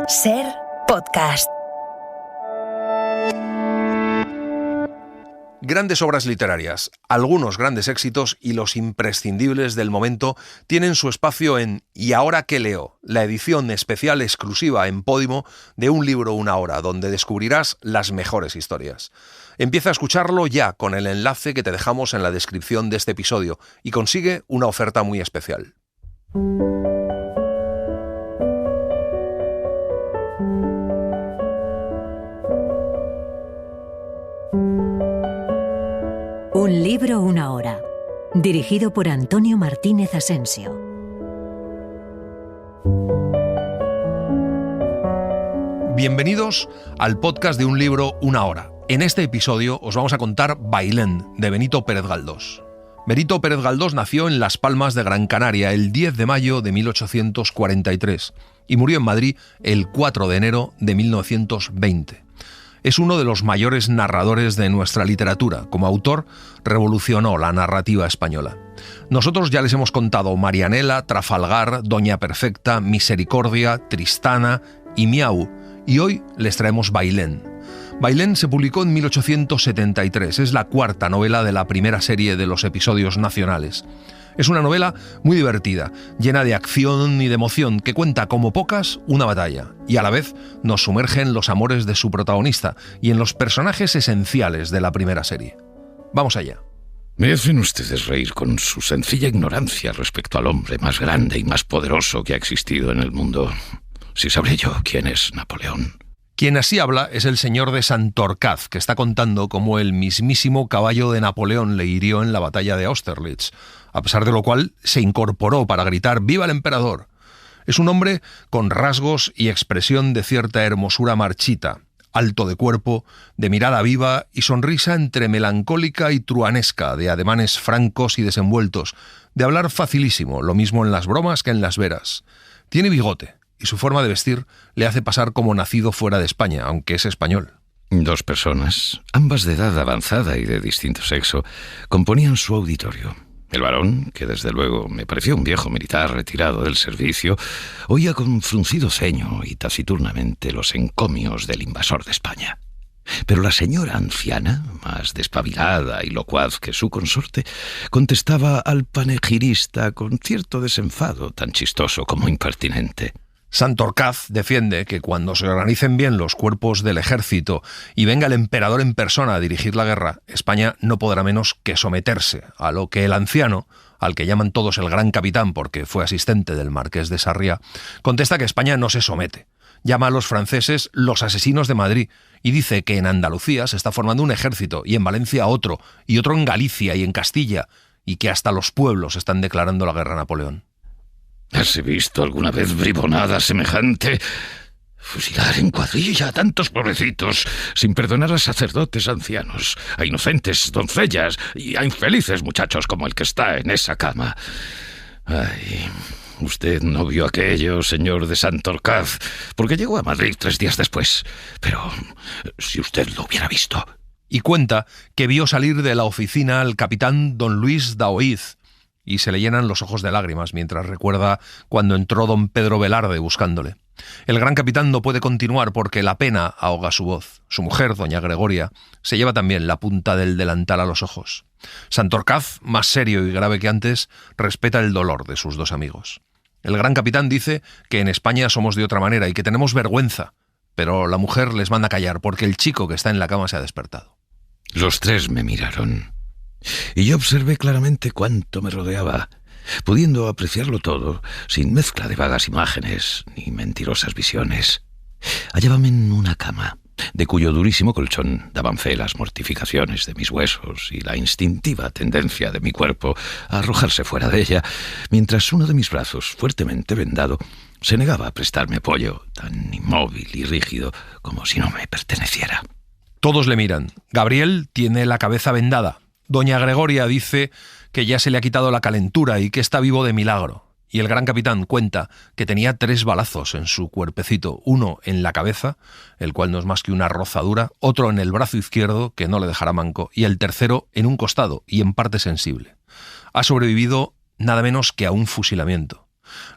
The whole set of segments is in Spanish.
Ser podcast. Grandes obras literarias, algunos grandes éxitos y los imprescindibles del momento tienen su espacio en ¿Y ahora qué leo?, la edición especial exclusiva en Podimo de Un libro, una hora, donde descubrirás las mejores historias. Empieza a escucharlo ya con el enlace que te dejamos en la descripción de este episodio y consigue una oferta muy especial. Un libro, una hora. Dirigido por Antonio Martínez Asensio. Bienvenidos al podcast de Un libro, una hora. En este episodio os vamos a contar Bailén, de Benito Pérez Galdós. Benito Pérez Galdós nació en Las Palmas de Gran Canaria el 10 de mayo de 1843 y murió en Madrid el 4 de enero de 1920. Es uno de los mayores narradores de nuestra literatura. Como autor, revolucionó la narrativa española. Nosotros ya les hemos contado Marianela, Trafalgar, Doña Perfecta, Misericordia, Tristana y Miau, y hoy les traemos Bailén. Bailén se publicó en 1873, es la cuarta novela de la primera serie de los episodios nacionales. Es una novela muy divertida, llena de acción y de emoción, que cuenta como pocas una batalla, y a la vez nos sumerge en los amores de su protagonista y en los personajes esenciales de la primera serie. Vamos allá. Me hacen ustedes reír con su sencilla ignorancia respecto al hombre más grande y más poderoso que ha existido en el mundo. Si sabré yo quién es Napoleón. Quien así habla es el señor de Santorcaz, que está contando cómo el mismísimo caballo de Napoleón le hirió en la batalla de Austerlitz, a pesar de lo cual se incorporó para gritar «¡Viva el emperador!». Es un hombre con rasgos y expresión de cierta hermosura marchita, alto de cuerpo, de mirada viva y sonrisa entre melancólica y truanesca, de ademanes francos y desenvueltos, de hablar facilísimo, lo mismo en las bromas que en las veras. Tiene bigote, y su forma de vestir le hace pasar como nacido fuera de España, aunque es español. Dos personas, ambas de edad avanzada y de distinto sexo, componían su auditorio. El varón, que desde luego me pareció un viejo militar retirado del servicio, oía con fruncido ceño y taciturnamente los encomios del invasor de España. Pero la señora anciana, más despabilada y locuaz que su consorte, contestaba al panegirista con cierto desenfado, tan chistoso como impertinente. Santorcaz defiende que cuando se organicen bien los cuerpos del ejército y venga el emperador en persona a dirigir la guerra, España no podrá menos que someterse a lo que el anciano, al que llaman todos el gran capitán porque fue asistente del marqués de Sarriá, contesta que España no se somete. Llama a los franceses los asesinos de Madrid y dice que en Andalucía se está formando un ejército y en Valencia otro, y otro en Galicia y en Castilla, y que hasta los pueblos están declarando la guerra a Napoleón. ¿Has visto alguna vez bribonada semejante? Fusilar en cuadrilla a tantos pobrecitos, sin perdonar a sacerdotes ancianos, a inocentes doncellas y a infelices muchachos como el que está en esa cama. Ay, usted no vio aquello, señor de Santorcaz, porque llegó a Madrid 3 días después. Pero si usted lo hubiera visto. Y cuenta que vio salir de la oficina al capitán don Luis Daoíz, y se le llenan los ojos de lágrimas mientras recuerda cuando entró don Pedro Velarde buscándole. El gran capitán no puede continuar porque la pena ahoga su voz. Su mujer, doña Gregoria, se lleva también la punta del delantal a los ojos. Santorcaz, más serio y grave que antes, respeta el dolor de sus dos amigos. El gran capitán dice que en España somos de otra manera y que tenemos vergüenza, pero la mujer les manda callar porque el chico que está en la cama se ha despertado. Los tres me miraron. Y yo observé claramente cuánto me rodeaba, pudiendo apreciarlo todo, sin mezcla de vagas imágenes ni mentirosas visiones. Hallábame en una cama, de cuyo durísimo colchón daban fe las mortificaciones de mis huesos y la instintiva tendencia de mi cuerpo a arrojarse fuera de ella, mientras uno de mis brazos, fuertemente vendado, se negaba a prestarme apoyo, tan inmóvil y rígido como si no me perteneciera. Todos le miran. Gabriel tiene la cabeza vendada. Doña Gregoria dice que ya se le ha quitado la calentura y que está vivo de milagro. Y el gran capitán cuenta que tenía 3 balazos en su cuerpecito, uno en la cabeza, el cual no es más que una rozadura, otro en el brazo izquierdo, que no le dejará manco, y el tercero en un costado y en parte sensible. Ha sobrevivido nada menos que a un fusilamiento.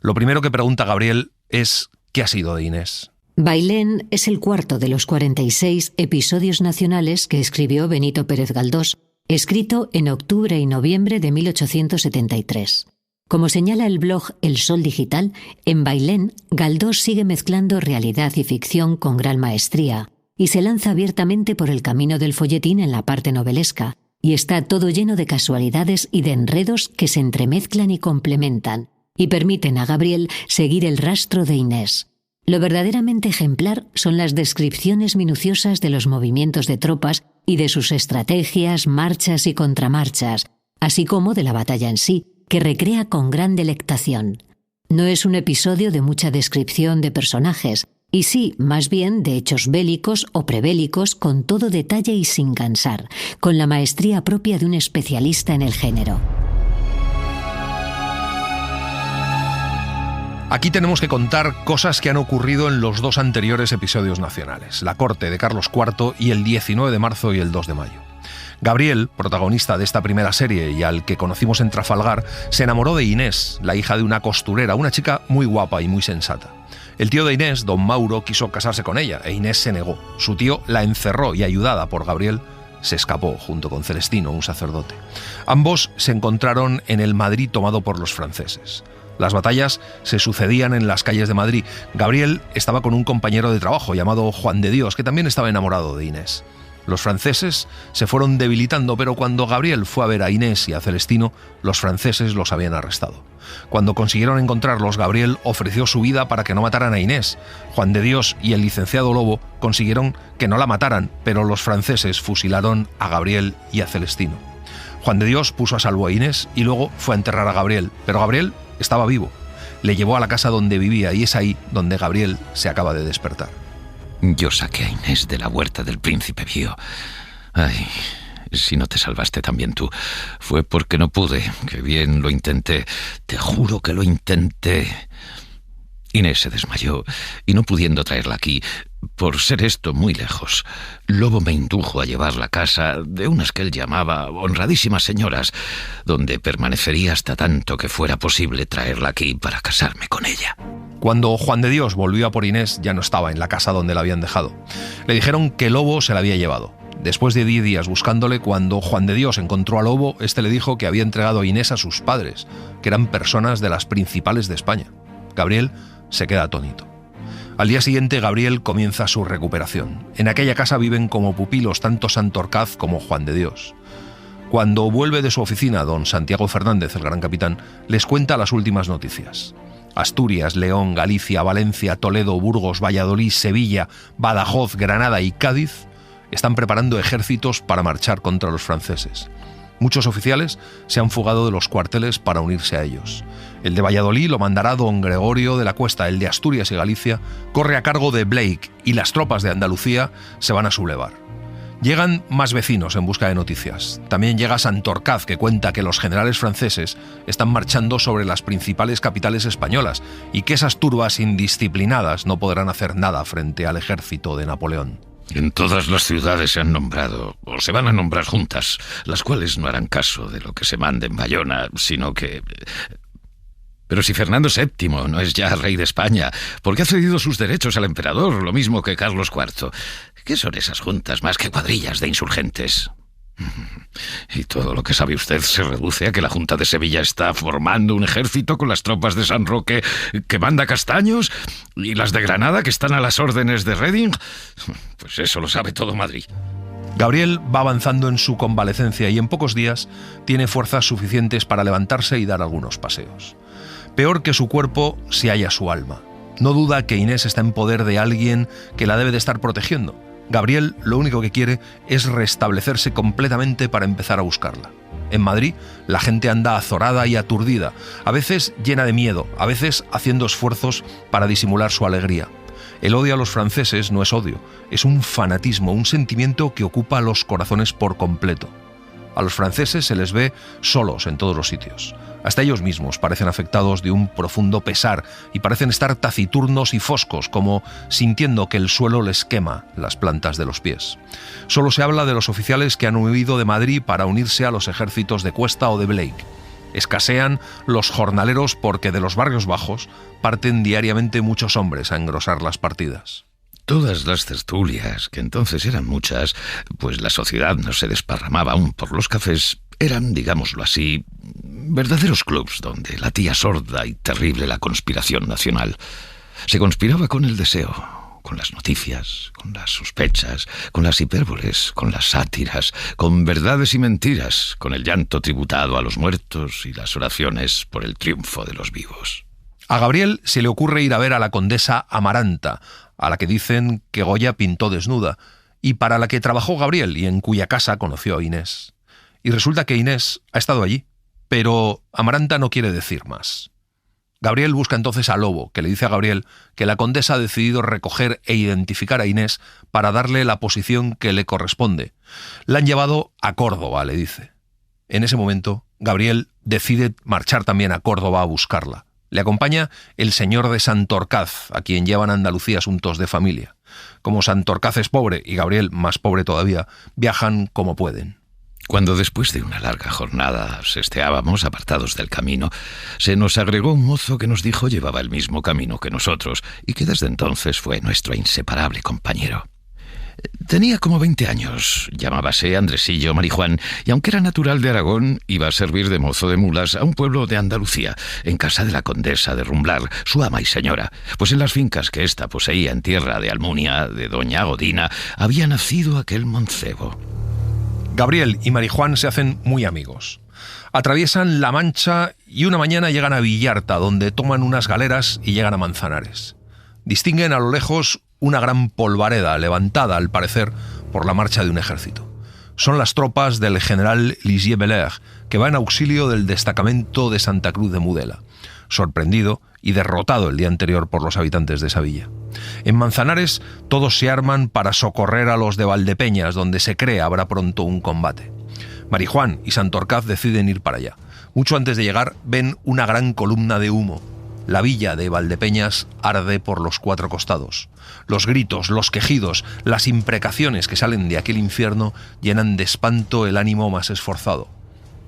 Lo primero que pregunta Gabriel es ¿qué ha sido de Inés? Bailén es el cuarto de los 46 episodios nacionales que escribió Benito Pérez Galdós, escrito en octubre y noviembre de 1873. Como señala el blog El Sol Digital, en Bailén, Galdós sigue mezclando realidad y ficción con gran maestría y se lanza abiertamente por el camino del folletín en la parte novelesca, y está todo lleno de casualidades y de enredos que se entremezclan y complementan, y permiten a Gabriel seguir el rastro de Inés. Lo verdaderamente ejemplar son las descripciones minuciosas de los movimientos de tropas y de sus estrategias, marchas y contramarchas, así como de la batalla en sí, que recrea con gran delectación. No es un episodio de mucha descripción de personajes, y sí, más bien, de hechos bélicos o prebélicos con todo detalle y sin cansar, con la maestría propia de un especialista en el género. Aquí tenemos que contar cosas que han ocurrido en los dos anteriores episodios nacionales, la corte de Carlos IV y el 19 de marzo y el 2 de mayo. Gabriel, protagonista de esta primera serie y al que conocimos en Trafalgar, se enamoró de Inés, la hija de una costurera, una chica muy guapa y muy sensata. El tío de Inés, don Mauro, quiso casarse con ella e Inés se negó. Su tío la encerró y, ayudada por Gabriel, se escapó junto con Celestino, un sacerdote. Ambos se encontraron en el Madrid tomado por los franceses. Las batallas se sucedían en las calles de Madrid. Gabriel estaba con un compañero de trabajo llamado Juan de Dios, que también estaba enamorado de Inés. Los franceses se fueron debilitando, pero cuando Gabriel fue a ver a Inés y a Celestino, los franceses los habían arrestado. Cuando consiguieron encontrarlos, Gabriel ofreció su vida para que no mataran a Inés. Juan de Dios y el licenciado Lobo consiguieron que no la mataran, pero los franceses fusilaron a Gabriel y a Celestino. Juan de Dios puso a salvo a Inés y luego fue a enterrar a Gabriel, pero Gabriel estaba vivo. Le llevó a la casa donde vivía y es ahí donde Gabriel se acaba de despertar. Yo saqué a Inés de la huerta del Príncipe Pío. Ay, si no te salvaste también tú, fue porque no pude, que bien lo intenté. Te juro que lo intenté. Inés se desmayó y no pudiendo traerla aquí, por ser esto muy lejos, Lobo me indujo a llevarla a casa de unas que él llamaba honradísimas señoras, donde permanecería hasta tanto que fuera posible traerla aquí para casarme con ella. Cuando Juan de Dios volvió a por Inés, ya no estaba en la casa donde la habían dejado. Le dijeron que Lobo se la había llevado. Después de 10 días buscándole, cuando Juan de Dios encontró a Lobo, este le dijo que había entregado a Inés a sus padres, que eran personas de las principales de España. Gabriel se queda atónito. Al día siguiente, Gabriel comienza su recuperación. En aquella casa viven como pupilos tanto Santorcaz como Juan de Dios. Cuando vuelve de su oficina, don Santiago Fernández, el gran capitán, les cuenta las últimas noticias. Asturias, León, Galicia, Valencia, Toledo, Burgos, Valladolid, Sevilla, Badajoz, Granada y Cádiz están preparando ejércitos para marchar contra los franceses. Muchos oficiales se han fugado de los cuarteles para unirse a ellos. El de Valladolid lo mandará don Gregorio de la Cuesta, el de Asturias y Galicia corre a cargo de Blake y las tropas de Andalucía se van a sublevar. Llegan más vecinos en busca de noticias. También llega Santorcaz, que cuenta que los generales franceses están marchando sobre las principales capitales españolas y que esas turbas indisciplinadas no podrán hacer nada frente al ejército de Napoleón. En todas las ciudades se han nombrado, o se van a nombrar juntas, las cuales no harán caso de lo que se mande en Bayona, sino que... Pero si Fernando VII no es ya rey de España, ¿por qué ha cedido sus derechos al emperador, lo mismo que Carlos IV? ¿Qué son esas juntas más que cuadrillas de insurgentes? Y todo lo que sabe usted se reduce a que la Junta de Sevilla está formando un ejército con las tropas de San Roque que manda Castaños y las de Granada que están a las órdenes de Reding. Pues eso lo sabe todo Madrid. Gabriel va avanzando en su convalecencia y en pocos días tiene fuerzas suficientes para levantarse y dar algunos paseos. Peor que su cuerpo se halla su alma. No duda que Inés está en poder de alguien que la debe de estar protegiendo. Gabriel lo único que quiere es restablecerse completamente para empezar a buscarla. En Madrid, la gente anda azorada y aturdida, a veces llena de miedo, a veces haciendo esfuerzos para disimular su alegría. El odio a los franceses no es odio, es un fanatismo, un sentimiento que ocupa los corazones por completo. A los franceses se les ve solos en todos los sitios. Hasta ellos mismos parecen afectados de un profundo pesar y parecen estar taciturnos y foscos, como sintiendo que el suelo les quema las plantas de los pies. Solo se habla de los oficiales que han huido de Madrid para unirse a los ejércitos de Cuesta o de Blake. Escasean los jornaleros porque de los barrios bajos parten diariamente muchos hombres a engrosar las partidas. Todas las tertulias, que entonces eran muchas, pues la sociedad no se desparramaba aún por los cafés, eran, digámoslo así, verdaderos clubs donde latía sorda y terrible la conspiración nacional. Se conspiraba con el deseo, con las noticias, con las sospechas, con las hipérboles, con las sátiras, con verdades y mentiras, con el llanto tributado a los muertos y las oraciones por el triunfo de los vivos. A Gabriel se le ocurre ir a ver a la condesa Amaranta, a la que dicen que Goya pintó desnuda, y para la que trabajó Gabriel y en cuya casa conoció a Inés. Y resulta que Inés ha estado allí, pero Amaranta no quiere decir más. Gabriel busca entonces a Lobo, que le dice a Gabriel que la condesa ha decidido recoger e identificar a Inés para darle la posición que le corresponde. La han llevado a Córdoba, le dice. En ese momento, Gabriel decide marchar también a Córdoba a buscarla. Le acompaña el señor de Santorcaz, a quien llevan a Andalucía asuntos de familia. Como Santorcaz es pobre y Gabriel más pobre todavía, viajan como pueden. Cuando después de una larga jornada sesteábamos apartados del camino, se nos agregó un mozo que nos dijo llevaba el mismo camino que nosotros y que desde entonces fue nuestro inseparable compañero. Tenía como 20 años, llamábase Andresillo Marijuán, y aunque era natural de Aragón, iba a servir de mozo de mulas a un pueblo de Andalucía, en casa de la condesa de Rumblar, su ama y señora, pues en las fincas que ésta poseía en tierra de Almunia, de doña Godina, había nacido aquel mancebo. Gabriel y Marijuán se hacen muy amigos. Atraviesan La Mancha y una mañana llegan a Villarta, donde toman unas galeras y llegan a Manzanares. Distinguen a lo lejos una gran polvareda, levantada, al parecer, por la marcha de un ejército. Son las tropas del general Ligier-Belair, que va en auxilio del destacamento de Santa Cruz de Mudela, sorprendido y derrotado el día anterior por los habitantes de esa villa. En Manzanares, todos se arman para socorrer a los de Valdepeñas, donde se cree habrá pronto un combate. Marijuán y Santorcaz deciden ir para allá. Mucho antes de llegar, ven una gran columna de humo. La villa de Valdepeñas arde por los 4 costados. Los gritos, los quejidos, las imprecaciones que salen de aquel infierno llenan de espanto el ánimo más esforzado.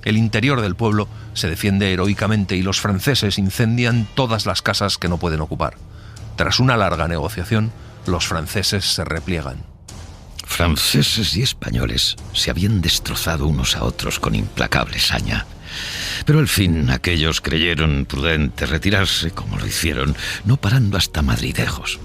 El interior del pueblo se defiende heroicamente y los franceses incendian todas las casas que no pueden ocupar. Tras una larga negociación, los franceses se repliegan. Franceses y españoles se habían destrozado unos a otros con implacable saña. Pero al fin aquellos creyeron prudente retirarse, como lo hicieron, no parando hasta Madridejos.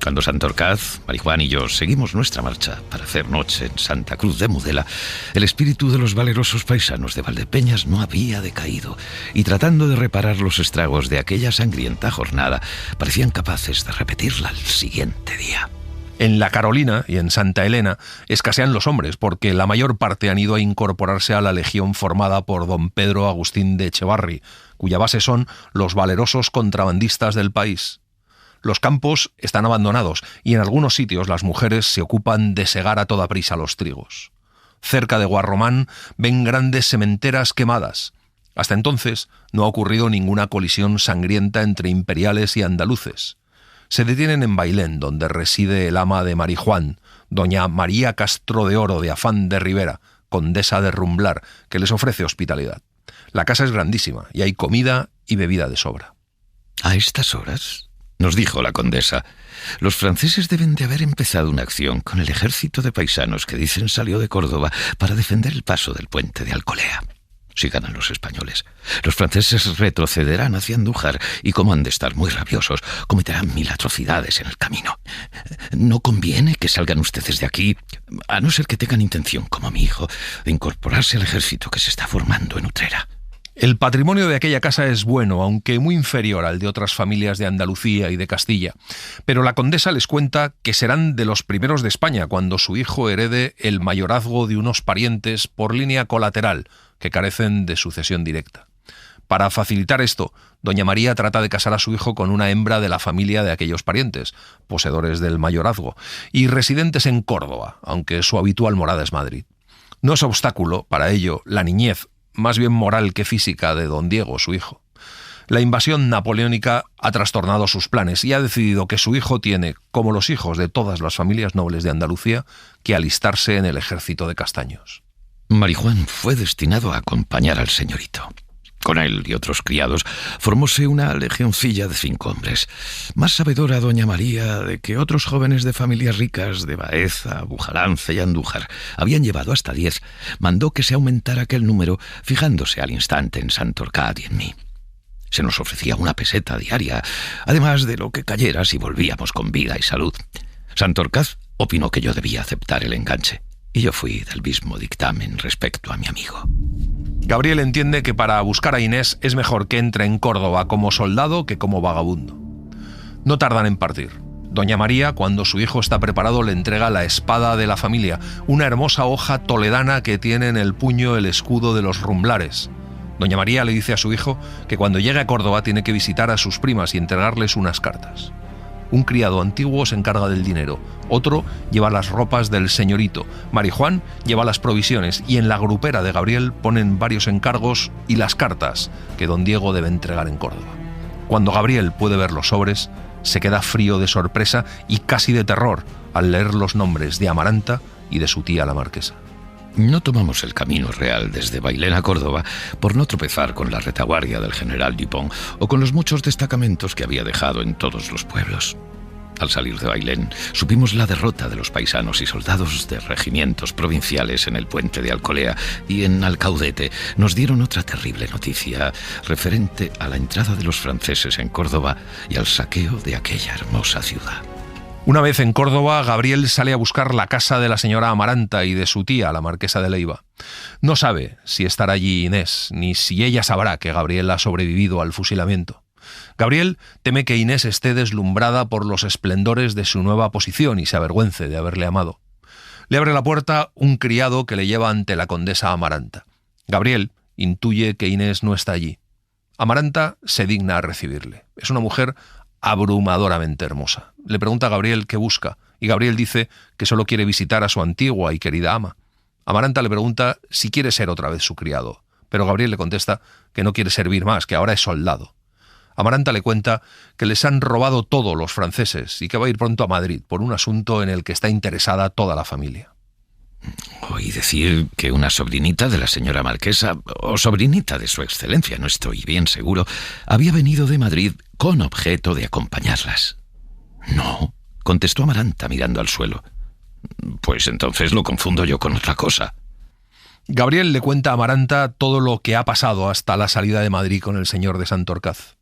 Cuando Santorcaz, Marijuán y yo seguimos nuestra marcha para hacer noche en Santa Cruz de Mudela, el espíritu de los valerosos paisanos de Valdepeñas no había decaído, y tratando de reparar los estragos de aquella sangrienta jornada, parecían capaces de repetirla al siguiente día. En La Carolina y en Santa Elena escasean los hombres porque la mayor parte han ido a incorporarse a la legión formada por don Pedro Agustín de Echevarri, cuya base son los valerosos contrabandistas del país. Los campos están abandonados y en algunos sitios las mujeres se ocupan de segar a toda prisa los trigos. Cerca de Guarromán ven grandes sementeras quemadas. Hasta entonces no ha ocurrido ninguna colisión sangrienta entre imperiales y andaluces. Se detienen en Bailén, donde reside el ama de Marijuán, doña María Castro de Oro de Afán de Rivera, condesa de Rumblar, que les ofrece hospitalidad. La casa es grandísima y hay comida y bebida de sobra. ¿A estas horas?, nos dijo la condesa. Los franceses deben de haber empezado una acción con el ejército de paisanos que dicen salió de Córdoba para defender el paso del puente de Alcolea. Si ganan los españoles, los franceses retrocederán hacia Andújar y, como han de estar muy rabiosos, cometerán 1000 atrocidades en el camino. No conviene que salgan ustedes de aquí, a no ser que tengan intención, como mi hijo, de incorporarse al ejército que se está formando en Utrera. El patrimonio de aquella casa es bueno, aunque muy inferior al de otras familias de Andalucía y de Castilla. Pero la condesa les cuenta que serán de los primeros de España cuando su hijo herede el mayorazgo de unos parientes por línea colateral que carecen de sucesión directa. Para facilitar esto, doña María trata de casar a su hijo con una hembra de la familia de aquellos parientes, poseedores del mayorazgo, y residentes en Córdoba, aunque su habitual morada es Madrid. No es obstáculo, para ello, la niñez, más bien moral que física, de don Diego, su hijo. La invasión napoleónica ha trastornado sus planes y ha decidido que su hijo tiene, como los hijos de todas las familias nobles de Andalucía, que alistarse en el ejército de Castaños. Marijuán fue destinado a acompañar al señorito. Con él y otros criados formóse una legioncilla de 5 hombres. Más sabedora doña María de que otros jóvenes de familias ricas de Baeza, Bujalance y Andújar habían llevado hasta 10, mandó que se aumentara aquel número, fijándose al instante en Santorcaz y en mí. Se nos ofrecía 1 peseta diaria, además de lo que cayera si volvíamos con vida y salud. Santorcaz opinó que yo debía aceptar el enganche, y yo fui del mismo dictamen respecto a mi amigo. Gabriel entiende que para buscar a Inés es mejor que entre en Córdoba como soldado que como vagabundo. No tardan en partir. Doña María, cuando su hijo está preparado, le entrega la espada de la familia, una hermosa hoja toledana que tiene en el puño el escudo de los Rumblares. Doña María le dice a su hijo que cuando llegue a Córdoba tiene que visitar a sus primas y entregarles unas cartas. Un criado antiguo se encarga del dinero, otro lleva las ropas del señorito, Marijuán lleva las provisiones y en la grupera de Gabriel ponen varios encargos y las cartas que don Diego debe entregar en Córdoba. Cuando Gabriel puede ver los sobres, se queda frío de sorpresa y casi de terror al leer los nombres de Amaranta y de su tía la marquesa. No tomamos el camino real desde Bailén a Córdoba por no tropezar con la retaguardia del general Dupont o con los muchos destacamentos que había dejado en todos los pueblos. Al salir de Bailén, supimos la derrota de los paisanos y soldados de regimientos provinciales en el puente de Alcolea, y en Alcaudete nos dieron otra terrible noticia referente a la entrada de los franceses en Córdoba y al saqueo de aquella hermosa ciudad. Una vez en Córdoba, Gabriel sale a buscar la casa de la señora Amaranta y de su tía, la marquesa de Leiva. No sabe si estará allí Inés, ni si ella sabrá que Gabriel ha sobrevivido al fusilamiento. Gabriel teme que Inés esté deslumbrada por los esplendores de su nueva posición y se avergüence de haberle amado. Le abre la puerta un criado que le lleva ante la condesa Amaranta. Gabriel intuye que Inés no está allí. Amaranta se digna a recibirle. Es una mujer abrumadoramente hermosa. Le pregunta a Gabriel qué busca, y Gabriel dice que solo quiere visitar a su antigua y querida ama. Amaranta le pregunta si quiere ser otra vez su criado, pero Gabriel le contesta que no quiere servir más, que ahora es soldado. Amaranta le cuenta que les han robado todo los franceses y que va a ir pronto a Madrid por un asunto en el que está interesada toda la familia. Oí decir que una sobrinita de la señora marquesa, o sobrinita de su excelencia, no estoy bien seguro, había venido de Madrid con objeto de acompañarlas. No, contestó Amaranta mirando al suelo. Pues entonces lo confundo yo con otra cosa. Gabriel le cuenta a Amaranta todo lo que ha pasado hasta la salida de Madrid con el señor de Santorcaz.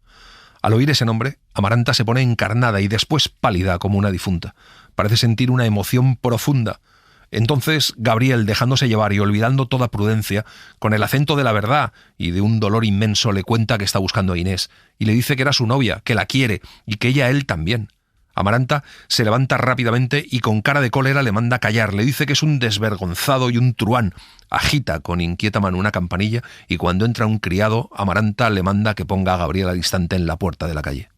Al oír ese nombre, Amaranta se pone encarnada y después pálida como una difunta. Parece sentir una emoción profunda. Entonces Gabriel, dejándose llevar y olvidando toda prudencia, con el acento de la verdad y de un dolor inmenso, le cuenta que está buscando a Inés y le dice que era su novia, que la quiere y que ella a él también. Amaranta se levanta rápidamente y con cara de cólera le manda callar, le dice que es un desvergonzado y un truán. Agita con inquieta mano una campanilla y cuando entra un criado, Amaranta le manda que ponga a Gabriel al instante en la puerta de la calle.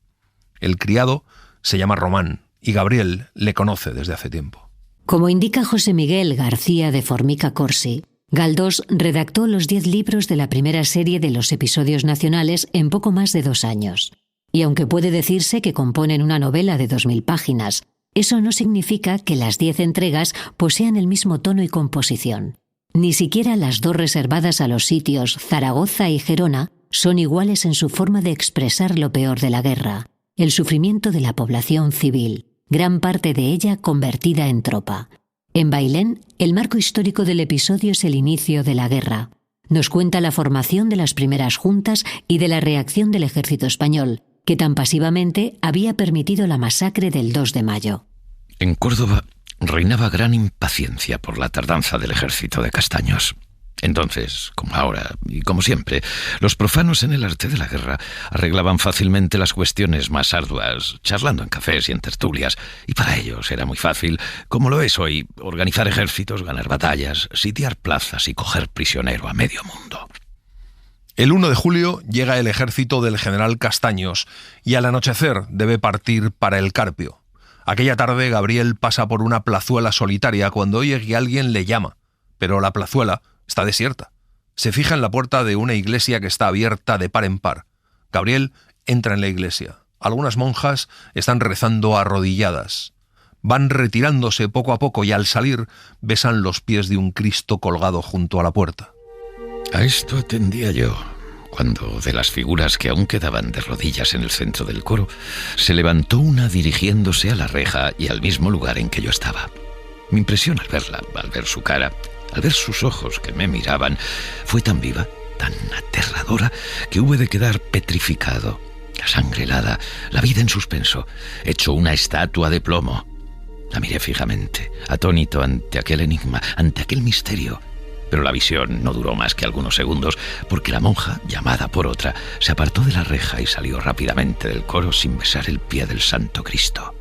El criado se llama Román y Gabriel le conoce desde hace tiempo. Como indica José Miguel García de Formica Corsi, Galdós redactó los 10 libros de la primera serie de los episodios nacionales en poco más de 2 años. Y aunque puede decirse que componen una novela de 2000 páginas, eso no significa que las 10 entregas posean el mismo tono y composición. Ni siquiera las 2 reservadas a los sitios Zaragoza y Gerona son iguales en su forma de expresar lo peor de la guerra, el sufrimiento de la población civil, gran parte de ella convertida en tropa. En Bailén, el marco histórico del episodio es el inicio de la guerra. Nos cuenta la formación de las primeras juntas y de la reacción del ejército español, que tan pasivamente había permitido la masacre del 2 de mayo. En Córdoba reinaba gran impaciencia por la tardanza del ejército de Castaños. Entonces, como ahora, y como siempre, los profanos en el arte de la guerra arreglaban fácilmente las cuestiones más arduas, charlando en cafés y en tertulias, y para ellos era muy fácil, como lo es hoy, organizar ejércitos, ganar batallas, sitiar plazas y coger prisionero a medio mundo. El 1 de julio llega el ejército del general Castaños y al anochecer debe partir para el Carpio. Aquella tarde Gabriel pasa por una plazuela solitaria cuando oye que alguien le llama, pero la plazuela está desierta. Se fija en la puerta de una iglesia que está abierta de par en par. Gabriel entra en la iglesia. Algunas monjas están rezando arrodilladas. Van retirándose poco a poco y al salir besan los pies de un Cristo colgado junto a la puerta. A esto atendía yo, cuando de las figuras que aún quedaban de rodillas en el centro del coro, se levantó una dirigiéndose a la reja y al mismo lugar en que yo estaba. Mi impresión al verla, al ver su cara, al ver sus ojos que me miraban, fue tan viva, tan aterradora, que hube de quedar petrificado, la sangre helada, la vida en suspenso, hecho una estatua de plomo. La miré fijamente, atónito ante aquel enigma, ante aquel misterio. Pero la visión no duró más que algunos segundos, porque la monja, llamada por otra, se apartó de la reja y salió rápidamente del coro sin besar el pie del Santo Cristo.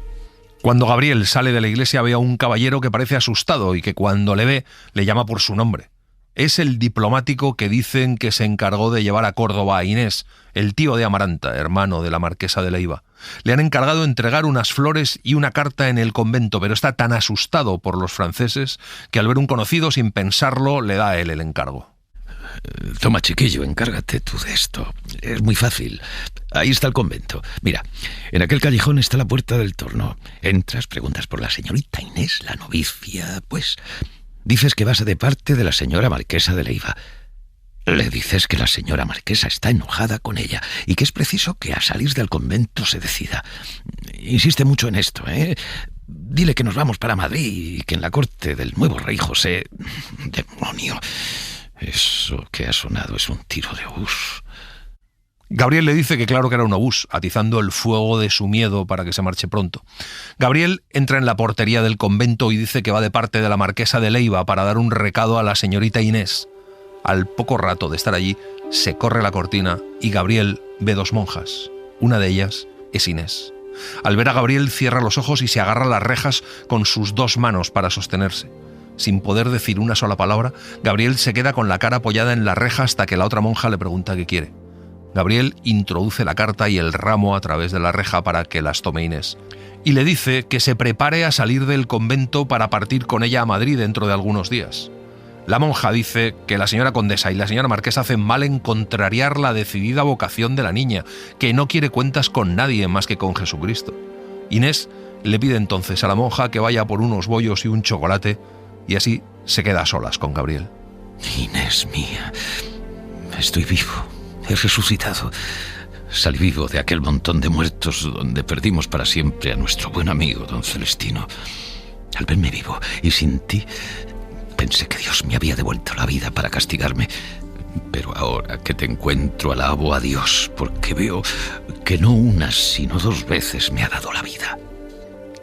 Cuando Gabriel sale de la iglesia ve a un caballero que parece asustado y que cuando le ve le llama por su nombre. Es el diplomático que dicen que se encargó de llevar a Córdoba a Inés, el tío de Amaranta, hermano de la marquesa de Leiva. Le han encargado entregar unas flores y una carta en el convento, pero está tan asustado por los franceses que al ver un conocido, sin pensarlo, le da a él el encargo. Toma, chiquillo, encárgate tú de esto. Es muy fácil. Ahí está el convento. Mira, en aquel callejón está la puerta del torno. Entras, preguntas por la señorita Inés, la novicia, pues... Dices que vas de parte de la señora marquesa de Leiva. Le dices que la señora marquesa está enojada con ella y que es preciso que a salir del convento se decida. Insiste mucho en esto, ¿eh? Dile que nos vamos para Madrid y que en la corte del nuevo rey José... ¡Demonio! Eso que ha sonado es un tiro de obús. Gabriel le dice que claro que era un obús, atizando el fuego de su miedo para que se marche pronto. Gabriel entra en la portería del convento y dice que va de parte de la marquesa de Leiva para dar un recado a la señorita Inés. Al poco rato de estar allí, se corre la cortina y Gabriel ve dos monjas. Una de ellas es Inés. Al ver a Gabriel cierra los ojos y se agarra a las rejas con sus dos manos para sostenerse. Sin poder decir una sola palabra, Gabriel se queda con la cara apoyada en la reja hasta que la otra monja le pregunta qué quiere. Gabriel introduce la carta y el ramo a través de la reja para que las tome Inés. Y le dice que se prepare a salir del convento para partir con ella a Madrid dentro de algunos días. La monja dice que la señora condesa y la señora marquesa hacen mal en contrariar la decidida vocación de la niña, que no quiere cuentas con nadie más que con Jesucristo. Inés le pide entonces a la monja que vaya por unos bollos y un chocolate, y así se queda a solas con Gabriel. Inés mía, estoy vivo. He resucitado. Salí vivo de aquel montón de muertos donde perdimos para siempre a nuestro buen amigo, don Celestino. Al verme vivo y sin ti, pensé que Dios me había devuelto la vida para castigarme. Pero ahora que te encuentro, alabo a Dios, porque veo que no una, sino dos veces me ha dado la vida.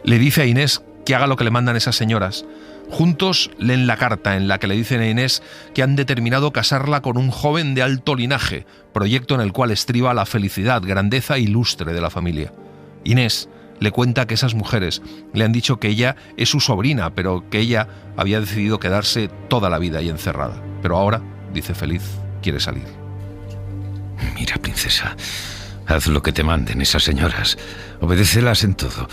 Le dice a Inés que haga lo que le mandan esas señoras. Juntos leen la carta en la que le dicen a Inés que han determinado casarla con un joven de alto linaje, proyecto en el cual estriba la felicidad, grandeza y lustre de la familia. Inés le cuenta que esas mujeres le han dicho que ella es su sobrina, pero que ella había decidido quedarse toda la vida ahí encerrada. Pero ahora, dice feliz, quiere salir. Mira, princesa, haz lo que te manden esas señoras. Obedécelas en todo.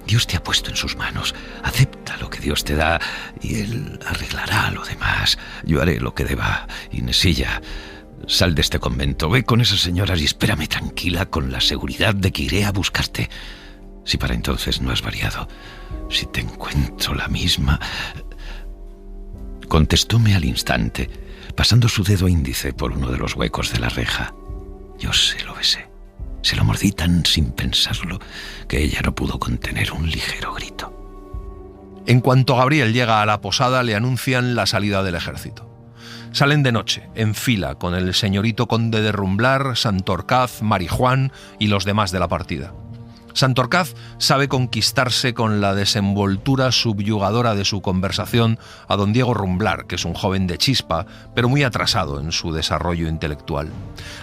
Dios te ha puesto en sus manos. Acepta lo que Dios te da y Él arreglará lo demás. Yo haré lo que deba. Inesilla, sal de este convento, ve con esas señoras y espérame tranquila con la seguridad de que iré a buscarte. Si para entonces no has variado, si te encuentro la misma... Contestóme al instante, pasando su dedo índice por uno de los huecos de la reja. Yo se lo besé. Se lo mordí tan sin pensarlo que ella no pudo contener un ligero grito. En cuanto Gabriel llega a la posada, le anuncian la salida del ejército. Salen de noche, en fila, con el señorito conde de Rumblar, Santorcaz, Marijuán y los demás de la partida. Santorcaz sabe conquistarse con la desenvoltura subyugadora de su conversación a don Diego Rumblar, que es un joven de chispa, pero muy atrasado en su desarrollo intelectual.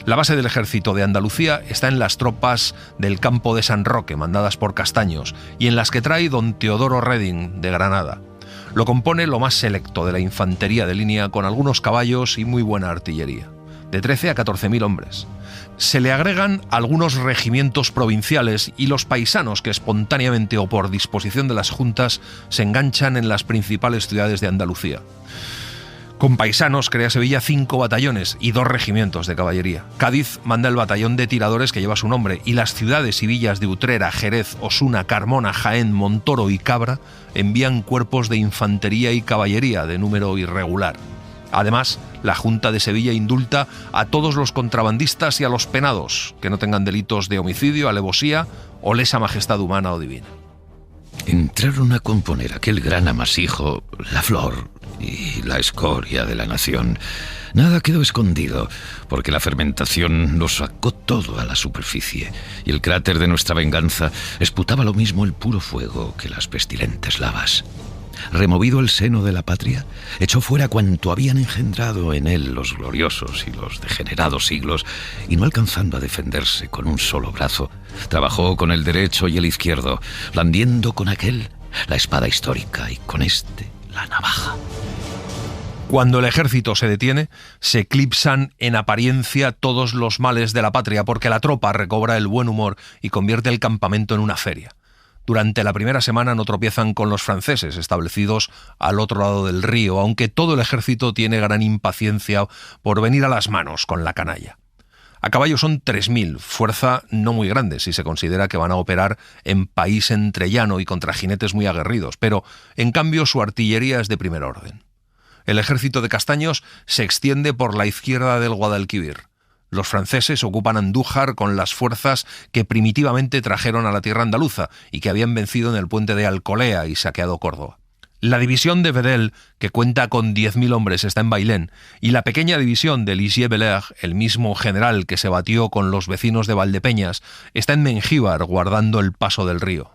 La base del ejército de Andalucía está en las tropas del campo de San Roque, mandadas por Castaños, y en las que trae don Teodoro Reding, de Granada. Lo compone lo más selecto de la infantería de línea, con algunos caballos y muy buena artillería, de 13 a 14.000 hombres. Se le agregan algunos regimientos provinciales y los paisanos que espontáneamente o por disposición de las juntas se enganchan en las principales ciudades de Andalucía. Con paisanos crea Sevilla 5 batallones y 2 regimientos de caballería. Cádiz manda el batallón de tiradores que lleva su nombre, y las ciudades y villas de Utrera, Jerez, Osuna, Carmona, Jaén, Montoro y Cabra envían cuerpos de infantería y caballería de número irregular. Además, la Junta de Sevilla indulta a todos los contrabandistas y a los penados que no tengan delitos de homicidio, alevosía o lesa majestad humana o divina. Entraron a componer aquel gran amasijo, la flor y la escoria de la nación. Nada quedó escondido, porque la fermentación lo sacó todo a la superficie, y el cráter de nuestra venganza esputaba lo mismo el puro fuego que las pestilentes lavas. Removido el seno de la patria, echó fuera cuanto habían engendrado en él los gloriosos y los degenerados siglos, y no alcanzando a defenderse con un solo brazo, trabajó con el derecho y el izquierdo, blandiendo con aquel la espada histórica y con este la navaja. Cuando el ejército se detiene, se eclipsan en apariencia todos los males de la patria, porque la tropa recobra el buen humor y convierte el campamento en una feria. Durante la primera semana no tropiezan con los franceses, establecidos al otro lado del río, aunque todo el ejército tiene gran impaciencia por venir a las manos con la canalla. A caballo son 3.000, fuerza no muy grande si se considera que van a operar en país entrellano y contra jinetes muy aguerridos, pero en cambio su artillería es de primer orden. El ejército de Castaños se extiende por la izquierda del Guadalquivir. Los franceses ocupan Andújar con las fuerzas que primitivamente trajeron a la tierra andaluza y que habían vencido en el puente de Alcolea y saqueado Córdoba. La división de Vedel, que cuenta con 10.000 hombres, está en Bailén, y la pequeña división de Ligier-Belair, el mismo general que se batió con los vecinos de Valdepeñas, está en Mengíbar, guardando el paso del río.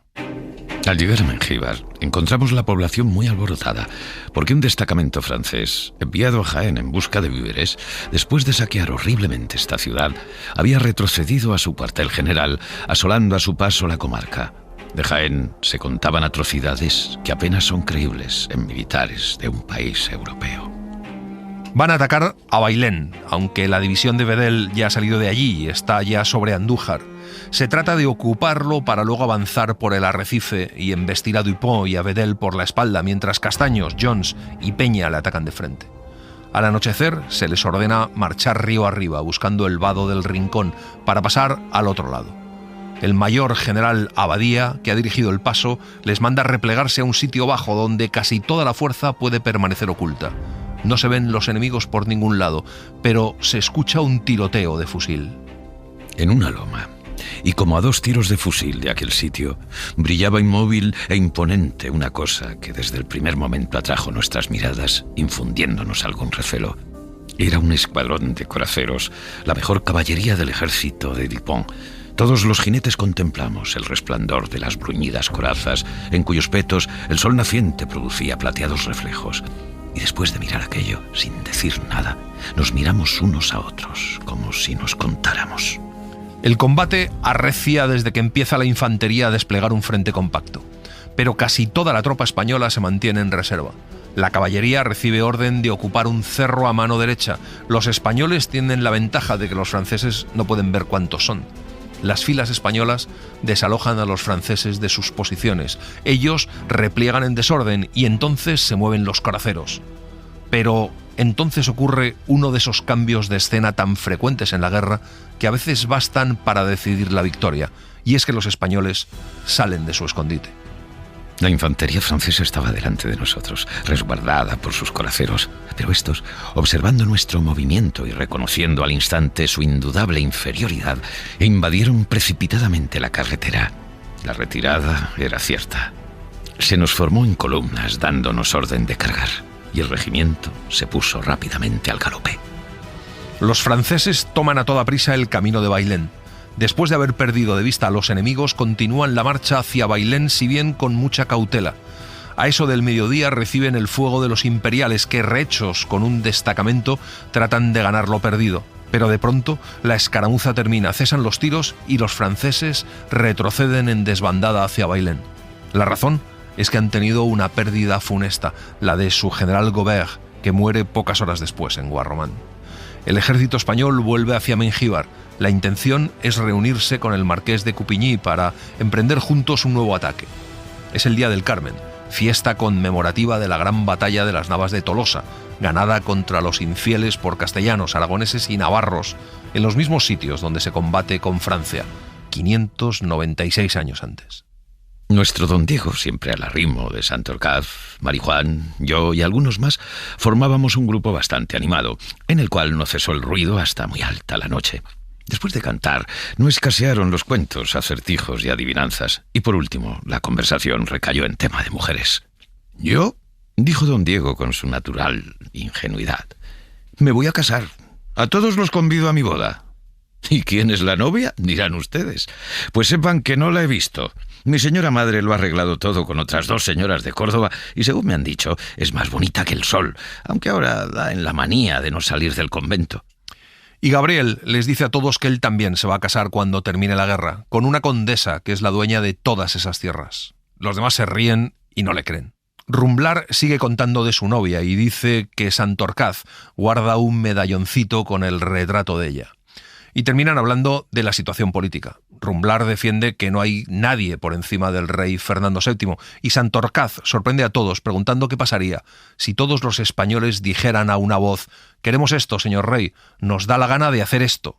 Al llegar a Mengíbar, encontramos la población muy alborotada, porque un destacamento francés, enviado a Jaén en busca de víveres, después de saquear horriblemente esta ciudad, había retrocedido a su cuartel general, asolando a su paso la comarca. De Jaén se contaban atrocidades que apenas son creíbles en militares de un país europeo. Van a atacar a Bailén, aunque la división de Vedel ya ha salido de allí y está ya sobre Andújar. Se trata de ocuparlo para luego avanzar por el arrecife y embestir a Dupont y a Vedel por la espalda, mientras Castaños, Jones y Peña le atacan de frente. Al anochecer se les ordena marchar río arriba, buscando el vado del Rincón, para pasar al otro lado. El mayor general Abadía, que ha dirigido el paso, les manda replegarse a un sitio bajo donde casi toda la fuerza puede permanecer oculta. No se ven los enemigos por ningún lado, pero se escucha un tiroteo de fusil. En una loma, y como a 2 tiros de fusil de aquel sitio, brillaba inmóvil e imponente una cosa que desde el primer momento atrajo nuestras miradas, infundiéndonos algún recelo. Era un escuadrón de coraceros, la mejor caballería del ejército de Dupont. Todos los jinetes contemplamos el resplandor de las bruñidas corazas, en cuyos petos el sol naciente producía plateados reflejos. Y después de mirar aquello, sin decir nada, nos miramos unos a otros, como si nos contáramos. El combate arrecia desde que empieza la infantería a desplegar un frente compacto, pero casi toda la tropa española se mantiene en reserva. La caballería recibe orden de ocupar un cerro a mano derecha. Los españoles tienen la ventaja de que los franceses no pueden ver cuántos son. Las filas españolas desalojan a los franceses de sus posiciones. Ellos repliegan en desorden y entonces se mueven los coraceros. Pero entonces ocurre uno de esos cambios de escena tan frecuentes en la guerra que a veces bastan para decidir la victoria, y es que los españoles salen de su escondite. La infantería francesa estaba delante de nosotros, resguardada por sus coraceros, pero estos, observando nuestro movimiento y reconociendo al instante su indudable inferioridad, invadieron precipitadamente la carretera. La retirada era cierta. Se nos formó en columnas, dándonos orden de cargar, y el regimiento se puso rápidamente al galope. Los franceses toman a toda prisa el camino de Bailén. Después de haber perdido de vista a los enemigos, continúan la marcha hacia Bailén, si bien con mucha cautela. A eso del mediodía reciben el fuego de los imperiales que, rehechos con un destacamento, tratan de ganar lo perdido. Pero de pronto la escaramuza termina, cesan los tiros y los franceses retroceden en desbandada hacia Bailén. La razón es que han tenido una pérdida funesta, la de su general Gobert, que muere pocas horas después en Guarromán. El ejército español vuelve hacia Mengíbar. La intención es reunirse con el marqués de Coupigny para emprender juntos un nuevo ataque. Es el Día del Carmen, fiesta conmemorativa de la gran batalla de las Navas de Tolosa, ganada contra los infieles por castellanos, aragoneses y navarros, en los mismos sitios donde se combate con Francia, 596 años antes. Nuestro don Diego, siempre al arrimo de Santorcaz, Marijuán, yo y algunos más, formábamos un grupo bastante animado, en el cual no cesó el ruido hasta muy alta la noche. Después de cantar, no escasearon los cuentos, acertijos y adivinanzas, y por último, la conversación recayó en tema de mujeres. «Yo», dijo don Diego con su natural ingenuidad, «me voy a casar. A todos los convido a mi boda». «¿Y quién es la novia?», dirán ustedes. Pues sepan que no la he visto. Mi señora madre lo ha arreglado todo con otras 2 señoras de Córdoba y, según me han dicho, es más bonita que el sol, aunque ahora da en la manía de no salir del convento. Y Gabriel les dice a todos que él también se va a casar cuando termine la guerra, con una condesa que es la dueña de todas esas tierras. Los demás se ríen y no le creen. Rumblar sigue contando de su novia y dice que Santorcaz guarda un medalloncito con el retrato de ella. Y terminan hablando de la situación política. Rumblar defiende que no hay nadie por encima del rey Fernando VII y Santorcaz sorprende a todos preguntando qué pasaría si todos los españoles dijeran a una voz: «Queremos esto, señor rey, nos da la gana de hacer esto».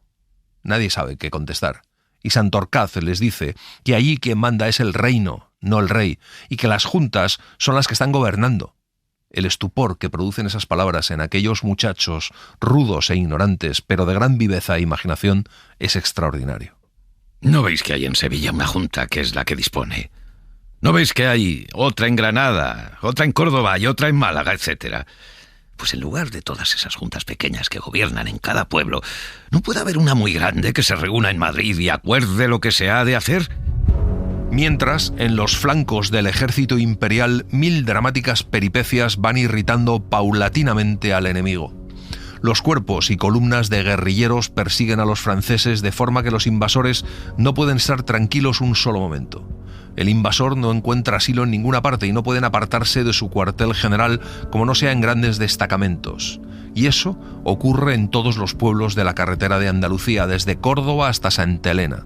Nadie sabe qué contestar. Y Santorcaz les dice que allí quien manda es el reino, no el rey, y que las juntas son las que están gobernando. El estupor que producen esas palabras en aquellos muchachos rudos e ignorantes, pero de gran viveza e imaginación, es extraordinario. ¿No veis que hay en Sevilla una junta que es la que dispone? ¿No veis que hay otra en Granada, otra en Córdoba y otra en Málaga, etcétera? Pues en lugar de todas esas juntas pequeñas que gobiernan en cada pueblo, ¿no puede haber una muy grande que se reúna en Madrid y acuerde lo que se ha de hacer? Mientras, en los flancos del ejército imperial, 1000 dramáticas peripecias van irritando paulatinamente al enemigo. Los cuerpos y columnas de guerrilleros persiguen a los franceses de forma que los invasores no pueden estar tranquilos un solo momento. El invasor no encuentra asilo en ninguna parte y no pueden apartarse de su cuartel general como no sea en grandes destacamentos. Y eso ocurre en todos los pueblos de la carretera de Andalucía, desde Córdoba hasta Santa Elena.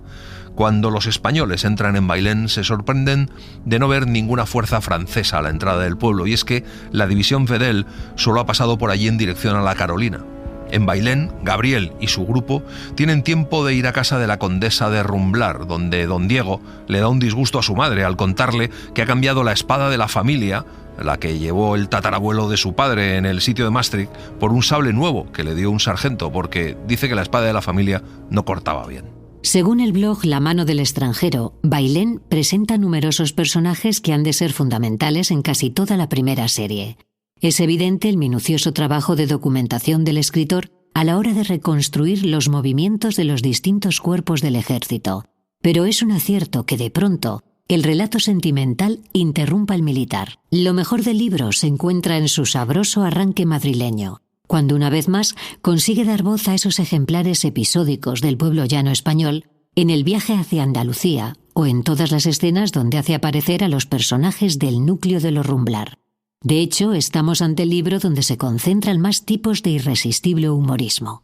Cuando los españoles entran en Bailén, se sorprenden de no ver ninguna fuerza francesa a la entrada del pueblo, y es que la división Vedel solo ha pasado por allí en dirección a la Carolina. En Bailén, Gabriel y su grupo tienen tiempo de ir a casa de la condesa de Rumblar, donde don Diego le da un disgusto a su madre al contarle que ha cambiado la espada de la familia, la que llevó el tatarabuelo de su padre en el sitio de Maastricht, por un sable nuevo que le dio un sargento, porque dice que la espada de la familia no cortaba bien. Según el blog La mano del extranjero, Bailén presenta numerosos personajes que han de ser fundamentales en casi toda la primera serie. Es evidente el minucioso trabajo de documentación del escritor a la hora de reconstruir los movimientos de los distintos cuerpos del ejército. Pero es un acierto que, de pronto, el relato sentimental interrumpa el militar. Lo mejor del libro se encuentra en su sabroso arranque madrileño, cuando una vez más consigue dar voz a esos ejemplares episódicos del pueblo llano español en el viaje hacia Andalucía o en todas las escenas donde hace aparecer a los personajes del núcleo de los Rumblar. De hecho, estamos ante el libro donde se concentran más tipos de irresistible humorismo.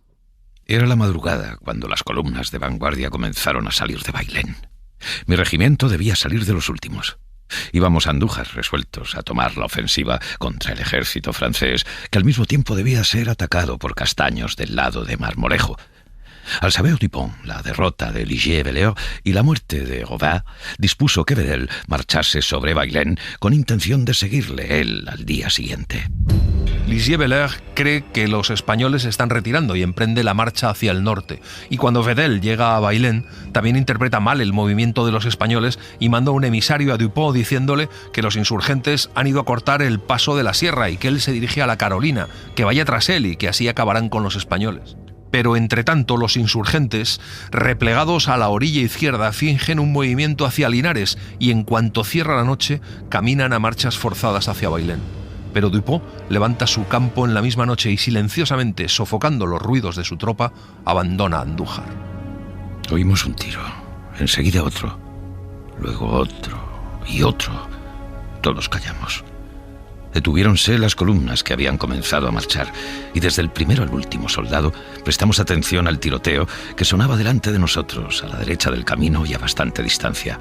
Era la madrugada cuando las columnas de vanguardia comenzaron a salir de Bailén. Mi regimiento debía salir de los últimos. Íbamos a Andújar resueltos a tomar la ofensiva contra el ejército francés, que al mismo tiempo debía ser atacado por castaños del lado de Marmolejo. Al saber Dupont la derrota de Ligier-Belair y la muerte de Robert, dispuso que Vedel marchase sobre Bailén con intención de seguirle él al día siguiente. Ligier-Belair cree que los españoles se están retirando y emprende la marcha hacia el norte. Y cuando Vedel llega a Bailén, también interpreta mal el movimiento de los españoles y manda un emisario a Dupont diciéndole que los insurgentes han ido a cortar el paso de la sierra y que él se dirige a la Carolina, que vaya tras él y que así acabarán con los españoles. Pero entre tanto los insurgentes, replegados a la orilla izquierda, fingen un movimiento hacia Linares y en cuanto cierra la noche, caminan a marchas forzadas hacia Bailén. Pero Dupont levanta su campo en la misma noche y silenciosamente, sofocando los ruidos de su tropa, abandona Andújar. Oímos un tiro, enseguida otro, luego otro y otro. Todos callamos. Detuviéronse las columnas que habían comenzado a marchar y desde el primero al último soldado prestamos atención al tiroteo que sonaba delante de nosotros, a la derecha del camino y a bastante distancia.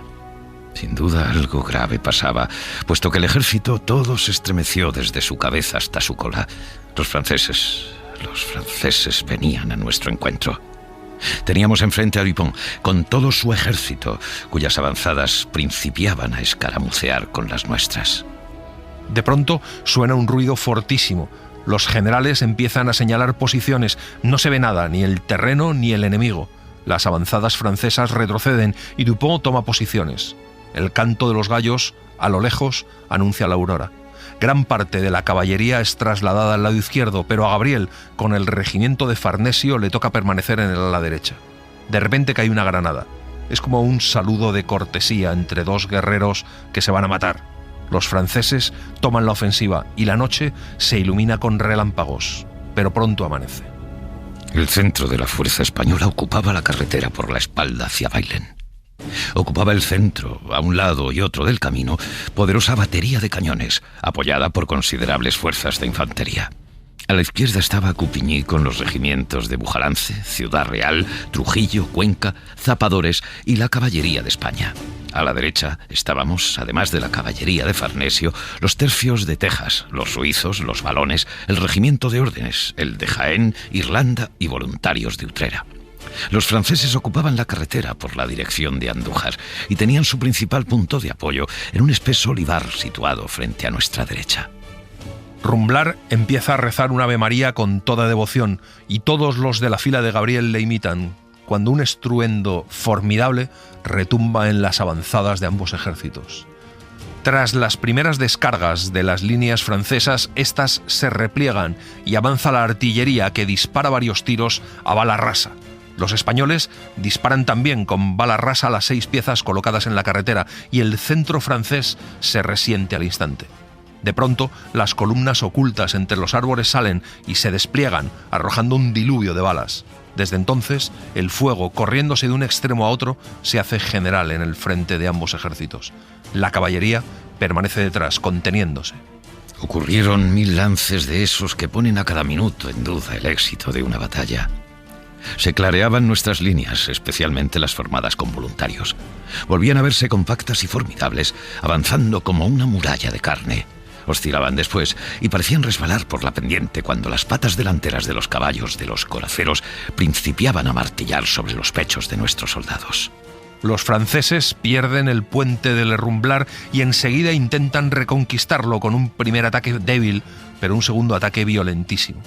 Sin duda algo grave pasaba, puesto que el ejército todo se estremeció desde su cabeza hasta su cola. Los franceses venían a nuestro encuentro. Teníamos enfrente a Dupont con todo su ejército, cuyas avanzadas principiaban a escaramucear con las nuestras. De pronto suena un ruido fortísimo. Los generales empiezan a señalar posiciones. No se ve nada, ni el terreno ni el enemigo. Las avanzadas francesas retroceden y Dupont toma posiciones. El canto de los gallos, a lo lejos, anuncia la aurora. Gran parte de la caballería es trasladada al lado izquierdo, pero a Gabriel, con el regimiento de Farnesio, le toca permanecer en el ala derecha. De repente cae una granada. Es como un saludo de cortesía entre dos guerreros que se van a matar. Los franceses toman la ofensiva y la noche se ilumina con relámpagos, pero pronto amanece. El centro de la fuerza española ocupaba la carretera por la espalda hacia Bailén. Ocupaba el centro, a un lado y otro del camino, poderosa batería de cañones, apoyada por considerables fuerzas de infantería. A la izquierda estaba Coupigny con los regimientos de Bujalance, Ciudad Real, Trujillo, Cuenca, Zapadores y la caballería de España. A la derecha estábamos, además de la caballería de Farnesio, los tercios de Texas, los suizos, los valones, el regimiento de órdenes, el de Jaén, Irlanda y voluntarios de Utrera. Los franceses ocupaban la carretera por la dirección de Andújar y tenían su principal punto de apoyo en un espeso olivar situado frente a nuestra derecha. Rumblar empieza a rezar un Ave María con toda devoción y todos los de la fila de Gabriel le imitan, cuando un estruendo formidable retumba en las avanzadas de ambos ejércitos. Tras las primeras descargas de las líneas francesas, estas se repliegan y avanza la artillería que dispara varios tiros a bala rasa. Los españoles disparan también con bala rasa las 6 piezas colocadas en la carretera y el centro francés se resiente al instante. De pronto, las columnas ocultas entre los árboles salen y se despliegan, arrojando un diluvio de balas. Desde entonces, el fuego, corriéndose de un extremo a otro, se hace general en el frente de ambos ejércitos. La caballería permanece detrás, conteniéndose. Ocurrieron 1000 lances de esos que ponen a cada minuto en duda el éxito de una batalla. Se clareaban nuestras líneas, especialmente las formadas con voluntarios. Volvían a verse compactas y formidables, avanzando como una muralla de carne. Oscilaban después y parecían resbalar por la pendiente cuando las patas delanteras de los caballos de los coraceros principiaban a martillar sobre los pechos de nuestros soldados. Los franceses pierden el puente del Rumblar y enseguida intentan reconquistarlo con un primer ataque débil, pero un segundo ataque violentísimo.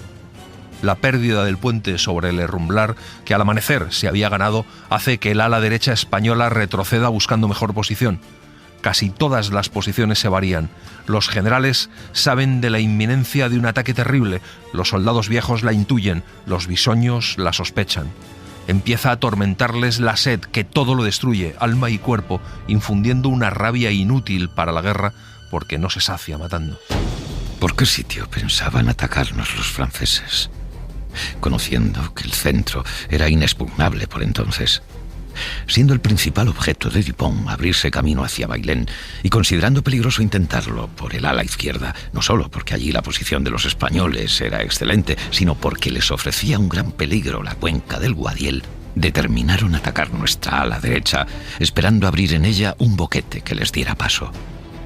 La pérdida del puente sobre el Rumblar, que al amanecer se había ganado, hace que el ala derecha española retroceda buscando mejor posición. Casi todas las posiciones se varían. Los generales saben de la inminencia de un ataque terrible, los soldados viejos la intuyen, los bisoños la sospechan. Empieza a atormentarles la sed que todo lo destruye, alma y cuerpo, infundiendo una rabia inútil para la guerra porque no se sacia matando. ¿Por qué sitio pensaban atacarnos los franceses? Conociendo que el centro era inexpugnable por entonces, siendo el principal objeto de Dupont abrirse camino hacia Bailén y considerando peligroso intentarlo por el ala izquierda, no solo porque allí la posición de los españoles era excelente, sino porque les ofrecía un gran peligro la cuenca del Guadiel, determinaron atacar nuestra ala derecha, esperando abrir en ella un boquete que les diera paso.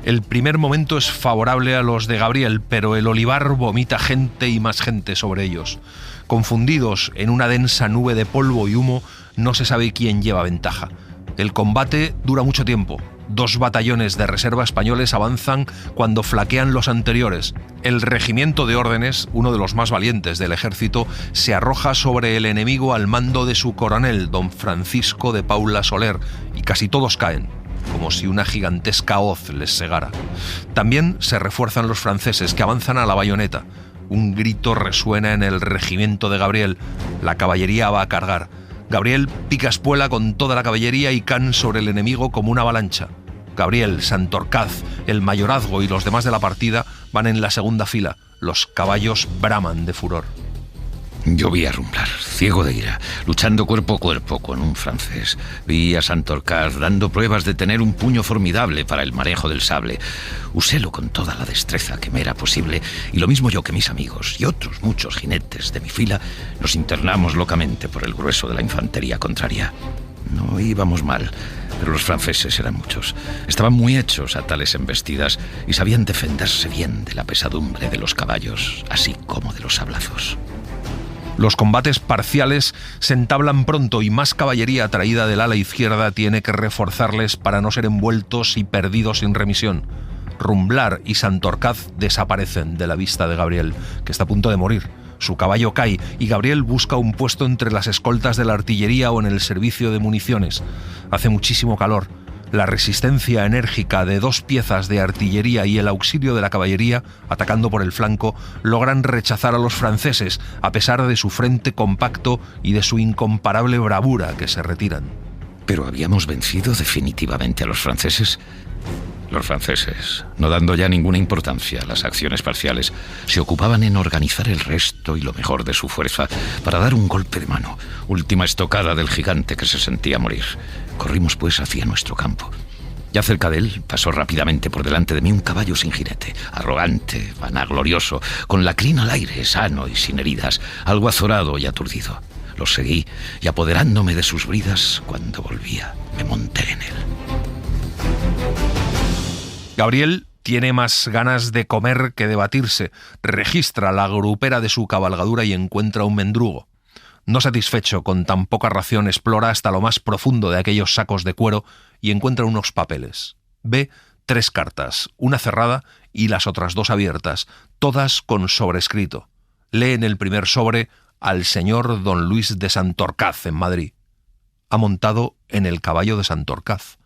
El primer momento es favorable a los de Gabriel, pero el olivar vomita gente y más gente sobre ellos. Confundidos en una densa nube de polvo y humo, no se sabe quién lleva ventaja. El combate dura mucho tiempo. 2 batallones de reserva españoles avanzan cuando flaquean los anteriores. El regimiento de órdenes, uno de los más valientes del ejército, se arroja sobre el enemigo al mando de su coronel, don Francisco de Paula Soler, y casi todos caen, como si una gigantesca hoz les segara. También se refuerzan los franceses, que avanzan a la bayoneta. Un grito resuena en el regimiento de Gabriel. La caballería va a cargar. Gabriel pica espuela con toda la caballería y caen sobre el enemigo como una avalancha. Gabriel, Santorcaz, el mayorazgo y los demás de la partida van en la segunda fila. Los caballos braman de furor. Yo vi a Rumblar, ciego de ira, luchando cuerpo a cuerpo con un francés. Vi a Santorcaz dando pruebas de tener un puño formidable para el manejo del sable. Usélo con toda la destreza que me era posible, y lo mismo yo que mis amigos y otros muchos jinetes de mi fila nos internamos locamente por el grueso de la infantería contraria. No íbamos mal, pero los franceses eran muchos. Estaban muy hechos a tales embestidas y sabían defenderse bien de la pesadumbre de los caballos, así como de los sablazos. Los combates parciales se entablan pronto y más caballería traída del ala izquierda tiene que reforzarles para no ser envueltos y perdidos sin remisión. Rumblar y Santorcaz desaparecen de la vista de Gabriel, que está a punto de morir. Su caballo cae y Gabriel busca un puesto entre las escoltas de la artillería o en el servicio de municiones. Hace muchísimo calor. La resistencia enérgica de 2 piezas de artillería y el auxilio de la caballería, atacando por el flanco, logran rechazar a los franceses, a pesar de su frente compacto y de su incomparable bravura, que se retiran. ¿Pero habíamos vencido definitivamente a los franceses? Los franceses, no dando ya ninguna importancia a las acciones parciales, se ocupaban en organizar el resto y lo mejor de su fuerza para dar un golpe de mano, última estocada del gigante que se sentía morir. Corrimos pues hacia nuestro campo. Ya cerca de él pasó rápidamente por delante de mí un caballo sin jinete, arrogante, vanaglorioso, con la crin al aire, sano y sin heridas, algo azorado y aturdido. Lo seguí y apoderándome de sus bridas, cuando volvía, me monté en él. Gabriel tiene más ganas de comer que de batirse. Registra la grupera de su cabalgadura y encuentra un mendrugo. No satisfecho con tan poca ración, explora hasta lo más profundo de aquellos sacos de cuero y encuentra unos papeles. Ve 3 cartas, una cerrada y las otras 2 abiertas, todas con sobrescrito. Lee en el primer sobre: al señor don Luis de Santorcaz, en Madrid. Ha montado en el caballo de Santorcaz.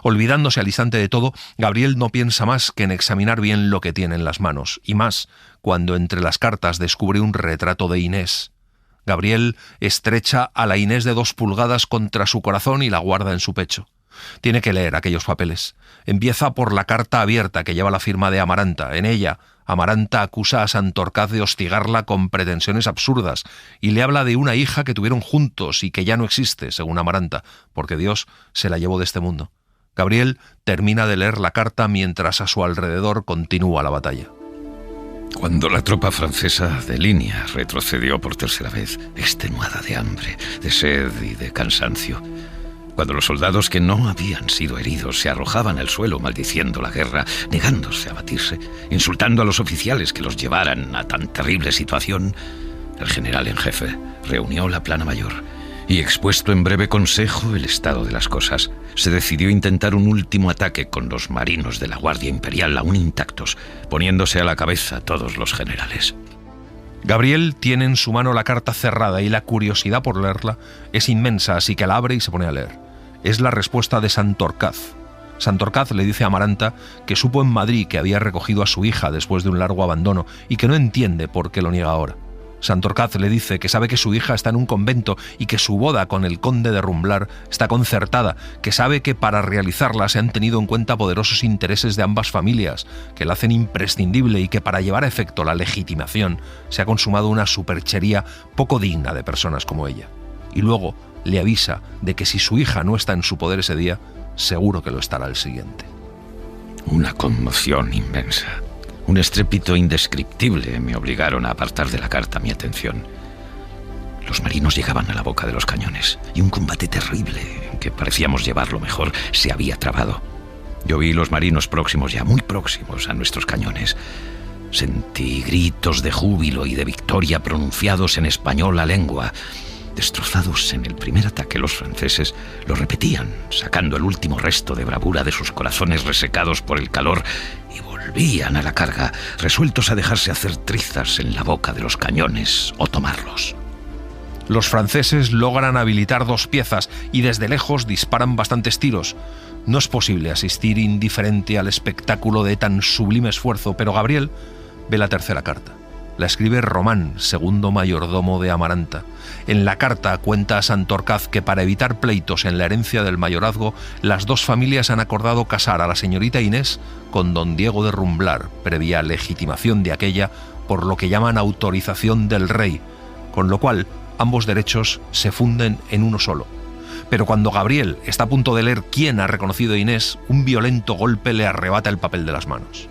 Olvidándose al instante de todo, Gabriel no piensa más que en examinar bien lo que tiene en las manos, y más cuando entre las cartas descubre un retrato de Inés. Gabriel estrecha a la Inés de 2 pulgadas contra su corazón y la guarda en su pecho. Tiene que leer aquellos papeles. Empieza por la carta abierta que lleva la firma de Amaranta. En ella, Amaranta acusa a Santorcaz de hostigarla con pretensiones absurdas y le habla de una hija que tuvieron juntos y que ya no existe, según Amaranta, porque Dios se la llevó de este mundo. Gabriel termina de leer la carta mientras a su alrededor continúa la batalla. Cuando la tropa francesa de línea retrocedió por tercera vez, extenuada de hambre, de sed y de cansancio, cuando los soldados que no habían sido heridos se arrojaban al suelo maldiciendo la guerra, negándose a batirse, insultando a los oficiales que los llevaran a tan terrible situación, el general en jefe reunió la plana mayor y, expuesto en breve consejo el estado de las cosas, se decidió intentar un último ataque con los marinos de la Guardia Imperial aún intactos, poniéndose a la cabeza todos los generales. Gabriel tiene en su mano la carta cerrada y la curiosidad por leerla es inmensa, así que la abre y se pone a leer. Es la respuesta de Santorcaz. Santorcaz le dice a Amaranta que supo en Madrid que había recogido a su hija después de un largo abandono y que no entiende por qué lo niega ahora. Santorcaz le dice que sabe que su hija está en un convento y que su boda con el conde de Rumblar está concertada, que sabe que para realizarla se han tenido en cuenta poderosos intereses de ambas familias, que la hacen imprescindible y que para llevar a efecto la legitimación se ha consumado una superchería poco digna de personas como ella. Y luego le avisa de que si su hija no está en su poder ese día, seguro que lo estará el siguiente. Una conmoción inmensa, un estrépito indescriptible me obligaron a apartar de la carta mi atención. Los marinos llegaban a la boca de los cañones y un combate terrible, en que parecíamos llevarlo mejor, se había trabado. Yo vi los marinos próximos, ya muy próximos a nuestros cañones. Sentí gritos de júbilo y de victoria pronunciados en español a lengua. Destrozados en el primer ataque, los franceses lo repetían, sacando el último resto de bravura de sus corazones resecados por el calor, y volvían a la carga, resueltos a dejarse hacer trizas en la boca de los cañones o tomarlos. Los franceses logran habilitar 2 piezas y desde lejos disparan bastantes tiros. No es posible asistir indiferente al espectáculo de tan sublime esfuerzo, pero Gabriel ve la tercera carta. La escribe Román, segundo mayordomo de Amaranta. En la carta cuenta a Santorcaz que para evitar pleitos en la herencia del mayorazgo, las 2 familias han acordado casar a la señorita Inés con don Diego de Rumblar, previa legitimación de aquella por lo que llaman autorización del rey, con lo cual ambos derechos se funden en uno solo. Pero cuando Gabriel está a punto de leer quién ha reconocido a Inés, un violento golpe le arrebata el papel de las manos.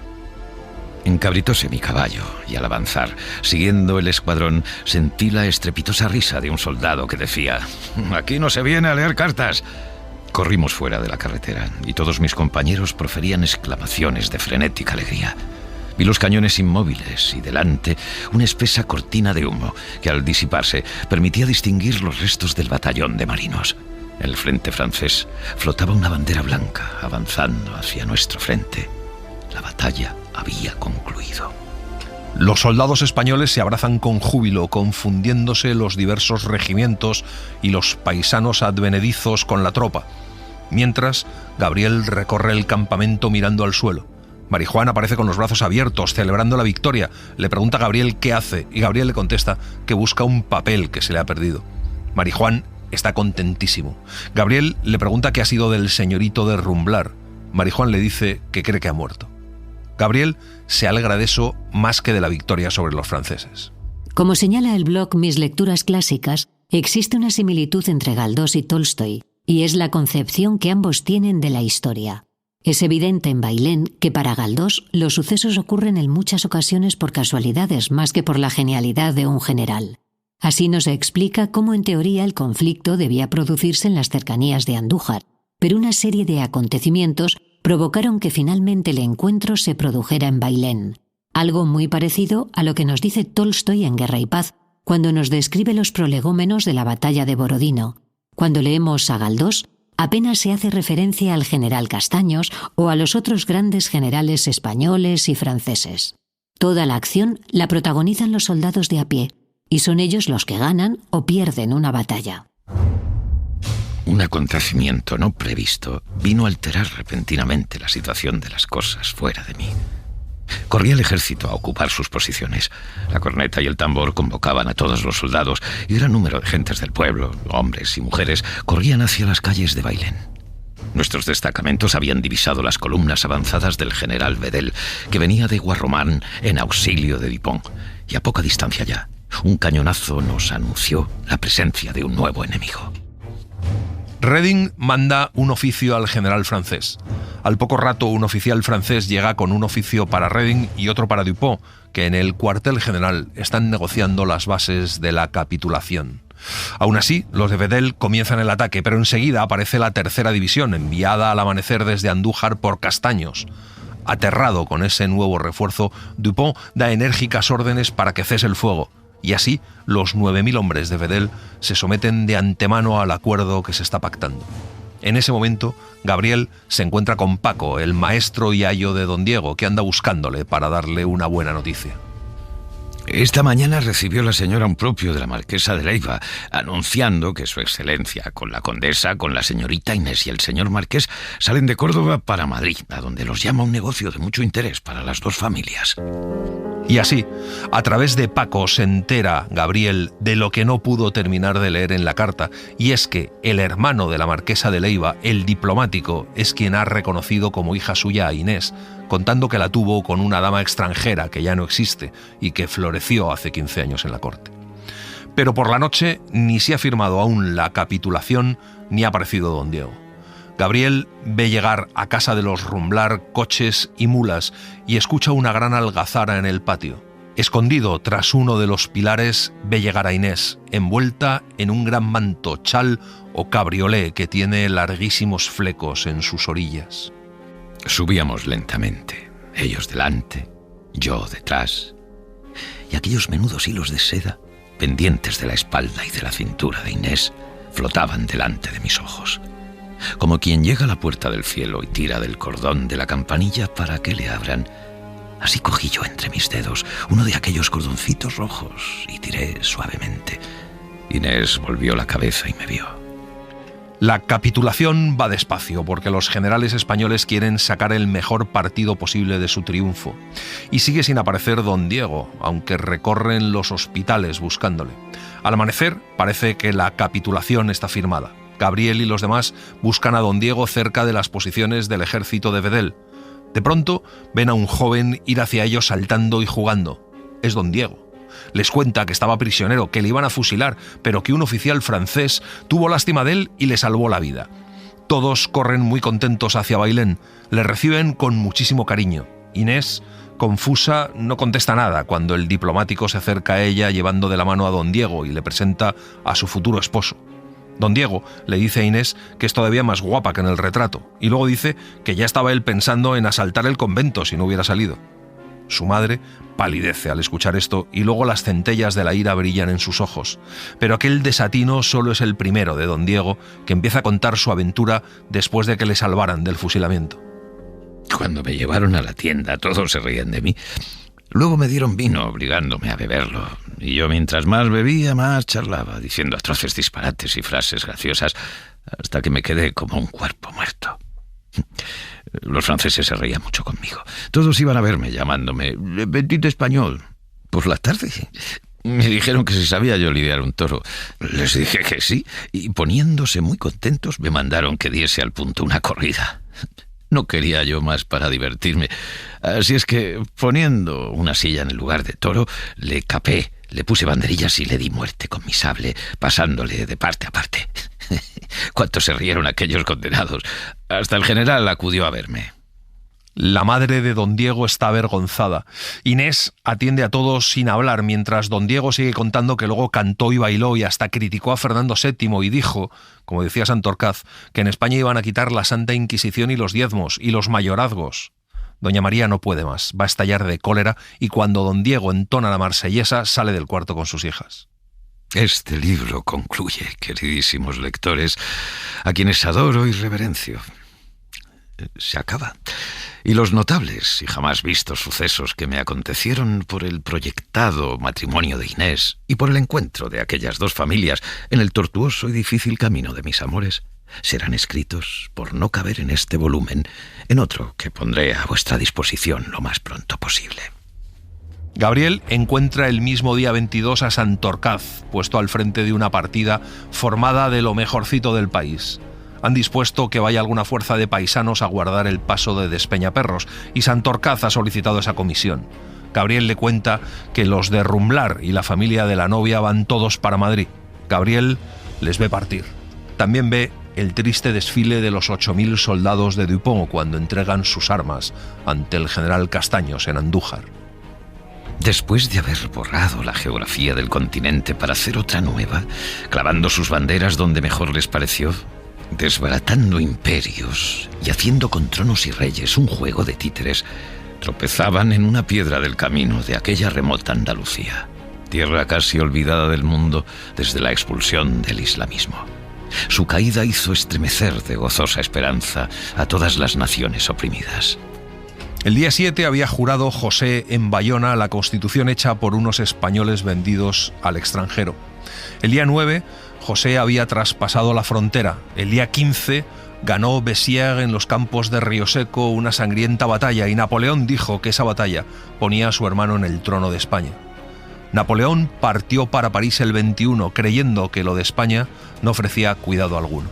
Encabritóse mi caballo y al avanzar, siguiendo el escuadrón, sentí la estrepitosa risa de un soldado que decía: «Aquí no se viene a leer cartas». Corrimos fuera de la carretera y todos mis compañeros proferían exclamaciones de frenética alegría. Vi los cañones inmóviles y delante una espesa cortina de humo que al disiparse permitía distinguir los restos del batallón de marinos. En el frente francés flotaba una bandera blanca avanzando hacia nuestro frente. La batalla había concluido. Los soldados españoles se abrazan con júbilo, confundiéndose los diversos regimientos y los paisanos advenedizos con la tropa. Mientras, Gabriel recorre el campamento mirando al suelo. Marijuán aparece con los brazos abiertos, celebrando la victoria. Le pregunta a Gabriel qué hace y Gabriel le contesta que busca un papel que se le ha perdido. Marijuán está contentísimo. Gabriel le pregunta qué ha sido del señorito de Rumblar. Marijuán le dice que cree que ha muerto. Gabriel se alegra de eso más que de la victoria sobre los franceses. Como señala el blog Mis Lecturas Clásicas, existe una similitud entre Galdós y Tolstoy, y es la concepción que ambos tienen de la historia. Es evidente en Bailén que para Galdós los sucesos ocurren en muchas ocasiones por casualidades más que por la genialidad de un general. Así nos explica cómo en teoría el conflicto debía producirse en las cercanías de Andújar, pero una serie de acontecimientos provocaron que finalmente el encuentro se produjera en Bailén, algo muy parecido a lo que nos dice Tolstoy en Guerra y Paz, cuando nos describe los prolegómenos de la batalla de Borodino. Cuando leemos a Galdós, apenas se hace referencia al general Castaños o a los otros grandes generales españoles y franceses. Toda la acción la protagonizan los soldados de a pie, y son ellos los que ganan o pierden una batalla. Un acontecimiento no previsto vino a alterar repentinamente la situación de las cosas fuera de mí. Corría el ejército a ocupar sus posiciones. La corneta y el tambor convocaban a todos los soldados y gran número de gentes del pueblo, hombres y mujeres, corrían hacia las calles de Bailén. Nuestros destacamentos habían divisado las columnas avanzadas del general Bedel, que venía de Guarromán en auxilio de Dupont, y a poca distancia ya, un cañonazo nos anunció la presencia de un nuevo enemigo. Reding manda un oficio al general francés. Al poco rato, un oficial francés llega con un oficio para Reding y otro para Dupont, que en el cuartel general están negociando las bases de la capitulación. Aún así, los de Bedel comienzan el ataque, pero enseguida aparece la tercera división, enviada al amanecer desde Andújar por Castaños. Aterrado con ese nuevo refuerzo, Dupont da enérgicas órdenes para que cese el fuego. Y así, los 9.000 hombres de Bedel se someten de antemano al acuerdo que se está pactando. En ese momento, Gabriel se encuentra con Paco, el maestro y ayo de don Diego, que anda buscándole para darle una buena noticia. Esta mañana recibió la señora un propio de la marquesa de Leiva, anunciando que su excelencia, con la condesa, con la señorita Inés y el señor marqués, salen de Córdoba para Madrid, a donde los llama un negocio de mucho interés para las dos familias. Y así, a través de Paco se entera Gabriel de lo que no pudo terminar de leer en la carta, y es que el hermano de la marquesa de Leiva, el diplomático, es quien ha reconocido como hija suya a Inés, contando que la tuvo con una dama extranjera que ya no existe y que floreció hace 15 años en la corte. Pero por la noche ni se ha firmado aún la capitulación ni ha aparecido don Diego. Gabriel ve llegar a casa de los Rumblar coches y mulas y escucha una gran algazara en el patio. Escondido tras uno de los pilares ve llegar a Inés, envuelta en un gran manto, chal o cabriolé que tiene larguísimos flecos en sus orillas. Subíamos lentamente, ellos delante, yo detrás, y aquellos menudos hilos de seda, pendientes de la espalda y de la cintura de Inés, flotaban delante de mis ojos. Como quien llega a la puerta del cielo y tira del cordón de la campanilla para que le abran, así cogí yo entre mis dedos uno de aquellos cordoncitos rojos y tiré suavemente. Inés volvió la cabeza y me vio. La capitulación va despacio porque los generales españoles quieren sacar el mejor partido posible de su triunfo. Y sigue sin aparecer don Diego, aunque recorren los hospitales buscándole. Al amanecer parece que la capitulación está firmada. Gabriel y los demás buscan a don Diego cerca de las posiciones del ejército de Bedel. De pronto ven a un joven ir hacia ellos saltando y jugando. Es don Diego. Les cuenta que estaba prisionero, que le iban a fusilar, pero que un oficial francés tuvo lástima de él y le salvó la vida. Todos corren muy contentos hacia Bailén. Le reciben con muchísimo cariño. Inés, confusa, no contesta nada cuando el diplomático se acerca a ella llevando de la mano a don Diego y le presenta a su futuro esposo. Don Diego le dice a Inés que es todavía más guapa que en el retrato y luego dice que ya estaba él pensando en asaltar el convento si no hubiera salido. Su madre palidece al escuchar esto y luego las centellas de la ira brillan en sus ojos. Pero aquel desatino solo es el primero de don Diego, que empieza a contar su aventura después de que le salvaran del fusilamiento. Cuando me llevaron a la tienda, todos se reían de mí. Luego me dieron vino, obligándome a beberlo. Y yo, mientras más bebía, más charlaba, diciendo atroces disparates y frases graciosas, hasta que me quedé como un cuerpo muerto. Los franceses se reían mucho conmigo. Todos iban a verme, llamándome Petit Español. Por la tarde me dijeron que si sabía yo lidiar un toro. Les dije que sí, y poniéndose muy contentos me mandaron que diese al punto una corrida. No quería yo más para divertirme. Así es que, poniendo una silla en el lugar de toro, le capé, le puse banderillas y le di muerte con mi sable, pasándole de parte a parte. Cuánto se rieron aquellos condenados. Hasta el general acudió a verme. La madre de don Diego está avergonzada. Inés atiende a todos sin hablar, mientras don Diego sigue contando que luego cantó y bailó y hasta criticó a Fernando VII y dijo, como decía Santorcaz, que en España iban a quitar la Santa Inquisición y los diezmos y los mayorazgos. Doña María no puede más, va a estallar de cólera y cuando don Diego entona la marsellesa sale del cuarto con sus hijas. Este libro concluye, queridísimos lectores, a quienes adoro y reverencio. Se acaba. Y los notables y jamás vistos sucesos que me acontecieron por el proyectado matrimonio de Inés y por el encuentro de aquellas dos familias en el tortuoso y difícil camino de mis amores serán escritos, por no caber en este volumen, en otro que pondré a vuestra disposición lo más pronto posible. Gabriel encuentra el mismo día 22 a Santorcaz, puesto al frente de una partida formada de lo mejorcito del país. Han dispuesto que vaya alguna fuerza de paisanos a guardar el paso de Despeñaperros y Santorcaz ha solicitado esa comisión. Gabriel le cuenta que los de Rumblar y la familia de la novia van todos para Madrid. Gabriel les ve partir. También ve el triste desfile de los 8.000 soldados de Dupont cuando entregan sus armas ante el general Castaños en Andújar. Después de haber borrado la geografía del continente para hacer otra nueva, clavando sus banderas donde mejor les pareció, desbaratando imperios y haciendo con tronos y reyes un juego de títeres, tropezaban en una piedra del camino de aquella remota Andalucía, tierra casi olvidada del mundo desde la expulsión del islamismo. Su caída hizo estremecer de gozosa esperanza a todas las naciones oprimidas. El día 7 había jurado José en Bayona la Constitución hecha por unos españoles vendidos al extranjero. El día 9, José había traspasado la frontera. El día 15, ganó Bessières en los campos de Río Seco una sangrienta batalla y Napoleón dijo que esa batalla ponía a su hermano en el trono de España. Napoleón partió para París el 21, creyendo que lo de España no ofrecía cuidado alguno.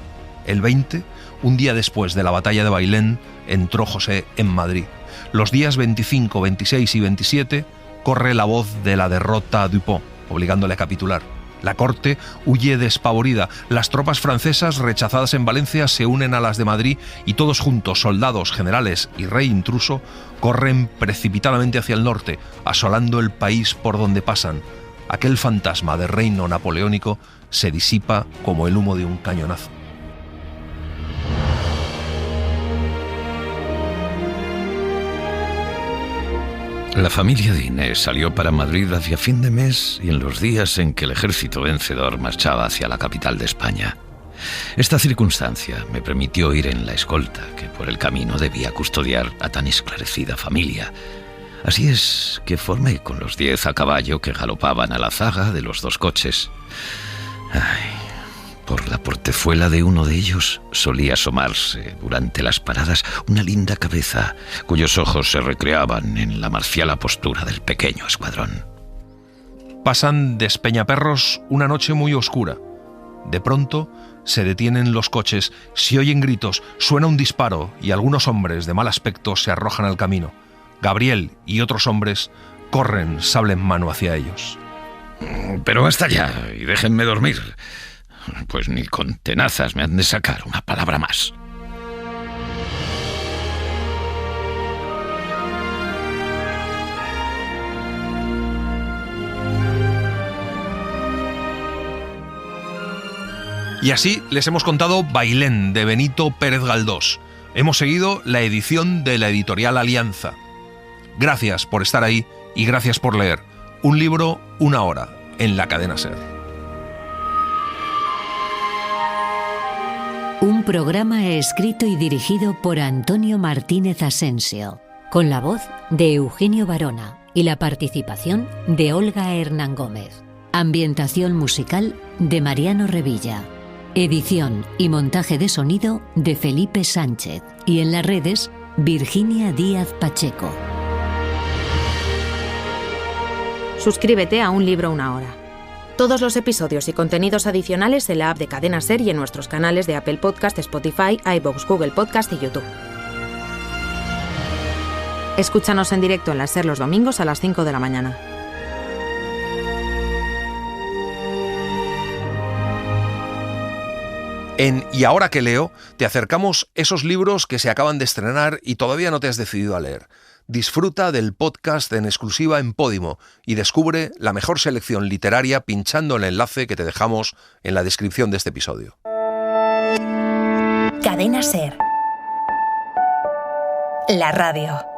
El 20, un día después de la batalla de Bailén, entró José en Madrid. Los días 25, 26 y 27 corre la voz de la derrota a Dupont, obligándole a capitular. La corte huye despavorida, las tropas francesas rechazadas en Valencia se unen a las de Madrid y todos juntos, soldados, generales y rey intruso, corren precipitadamente hacia el norte, asolando el país por donde pasan. Aquel fantasma de reino napoleónico se disipa como el humo de un cañonazo. La familia de Inés salió para Madrid hacia fin de mes y en los días en que el ejército vencedor marchaba hacia la capital de España. Esta circunstancia me permitió ir en la escolta que por el camino debía custodiar a tan esclarecida familia. Así es que formé con los 10 a caballo que galopaban a la zaga de los dos coches. Por la portezuela de uno de ellos solía asomarse durante las paradas una linda cabeza cuyos ojos se recreaban en la marcial apostura del pequeño escuadrón. Pasan Despeñaperros una noche muy oscura. De pronto se detienen los coches, se oyen gritos, suena un disparo y algunos hombres de mal aspecto se arrojan al camino. Gabriel y otros hombres corren sable en mano hacia ellos. Pero basta ya y déjenme dormir. Pues ni con tenazas me han de sacar una palabra más. Y así les hemos contado Bailén, de Benito Pérez Galdós. Hemos seguido la edición de la editorial Alianza. Gracias por estar ahí y gracias por leer. Un libro, una hora, en la cadena SER. Un programa escrito y dirigido por Antonio Martínez Asensio, con la voz de Eugenio Barona y la participación de Olga Hernán Gómez. Ambientación musical de Mariano Revilla. Edición y montaje de sonido de Felipe Sánchez. Y en las redes, Virginia Díaz Pacheco. Suscríbete a Un libro, una hora. Todos los episodios y contenidos adicionales en la app de Cadena SER y en nuestros canales de Apple Podcast, Spotify, iVoox, Google Podcast y YouTube. Escúchanos en directo en la SER los domingos a las 5 de la mañana. En Y ahora que leo, te acercamos esos libros que se acaban de estrenar y todavía no te has decidido a leer. Disfruta del podcast en exclusiva en Podimo y descubre la mejor selección literaria pinchando el enlace que te dejamos en la descripción de este episodio. Cadena SER. La radio.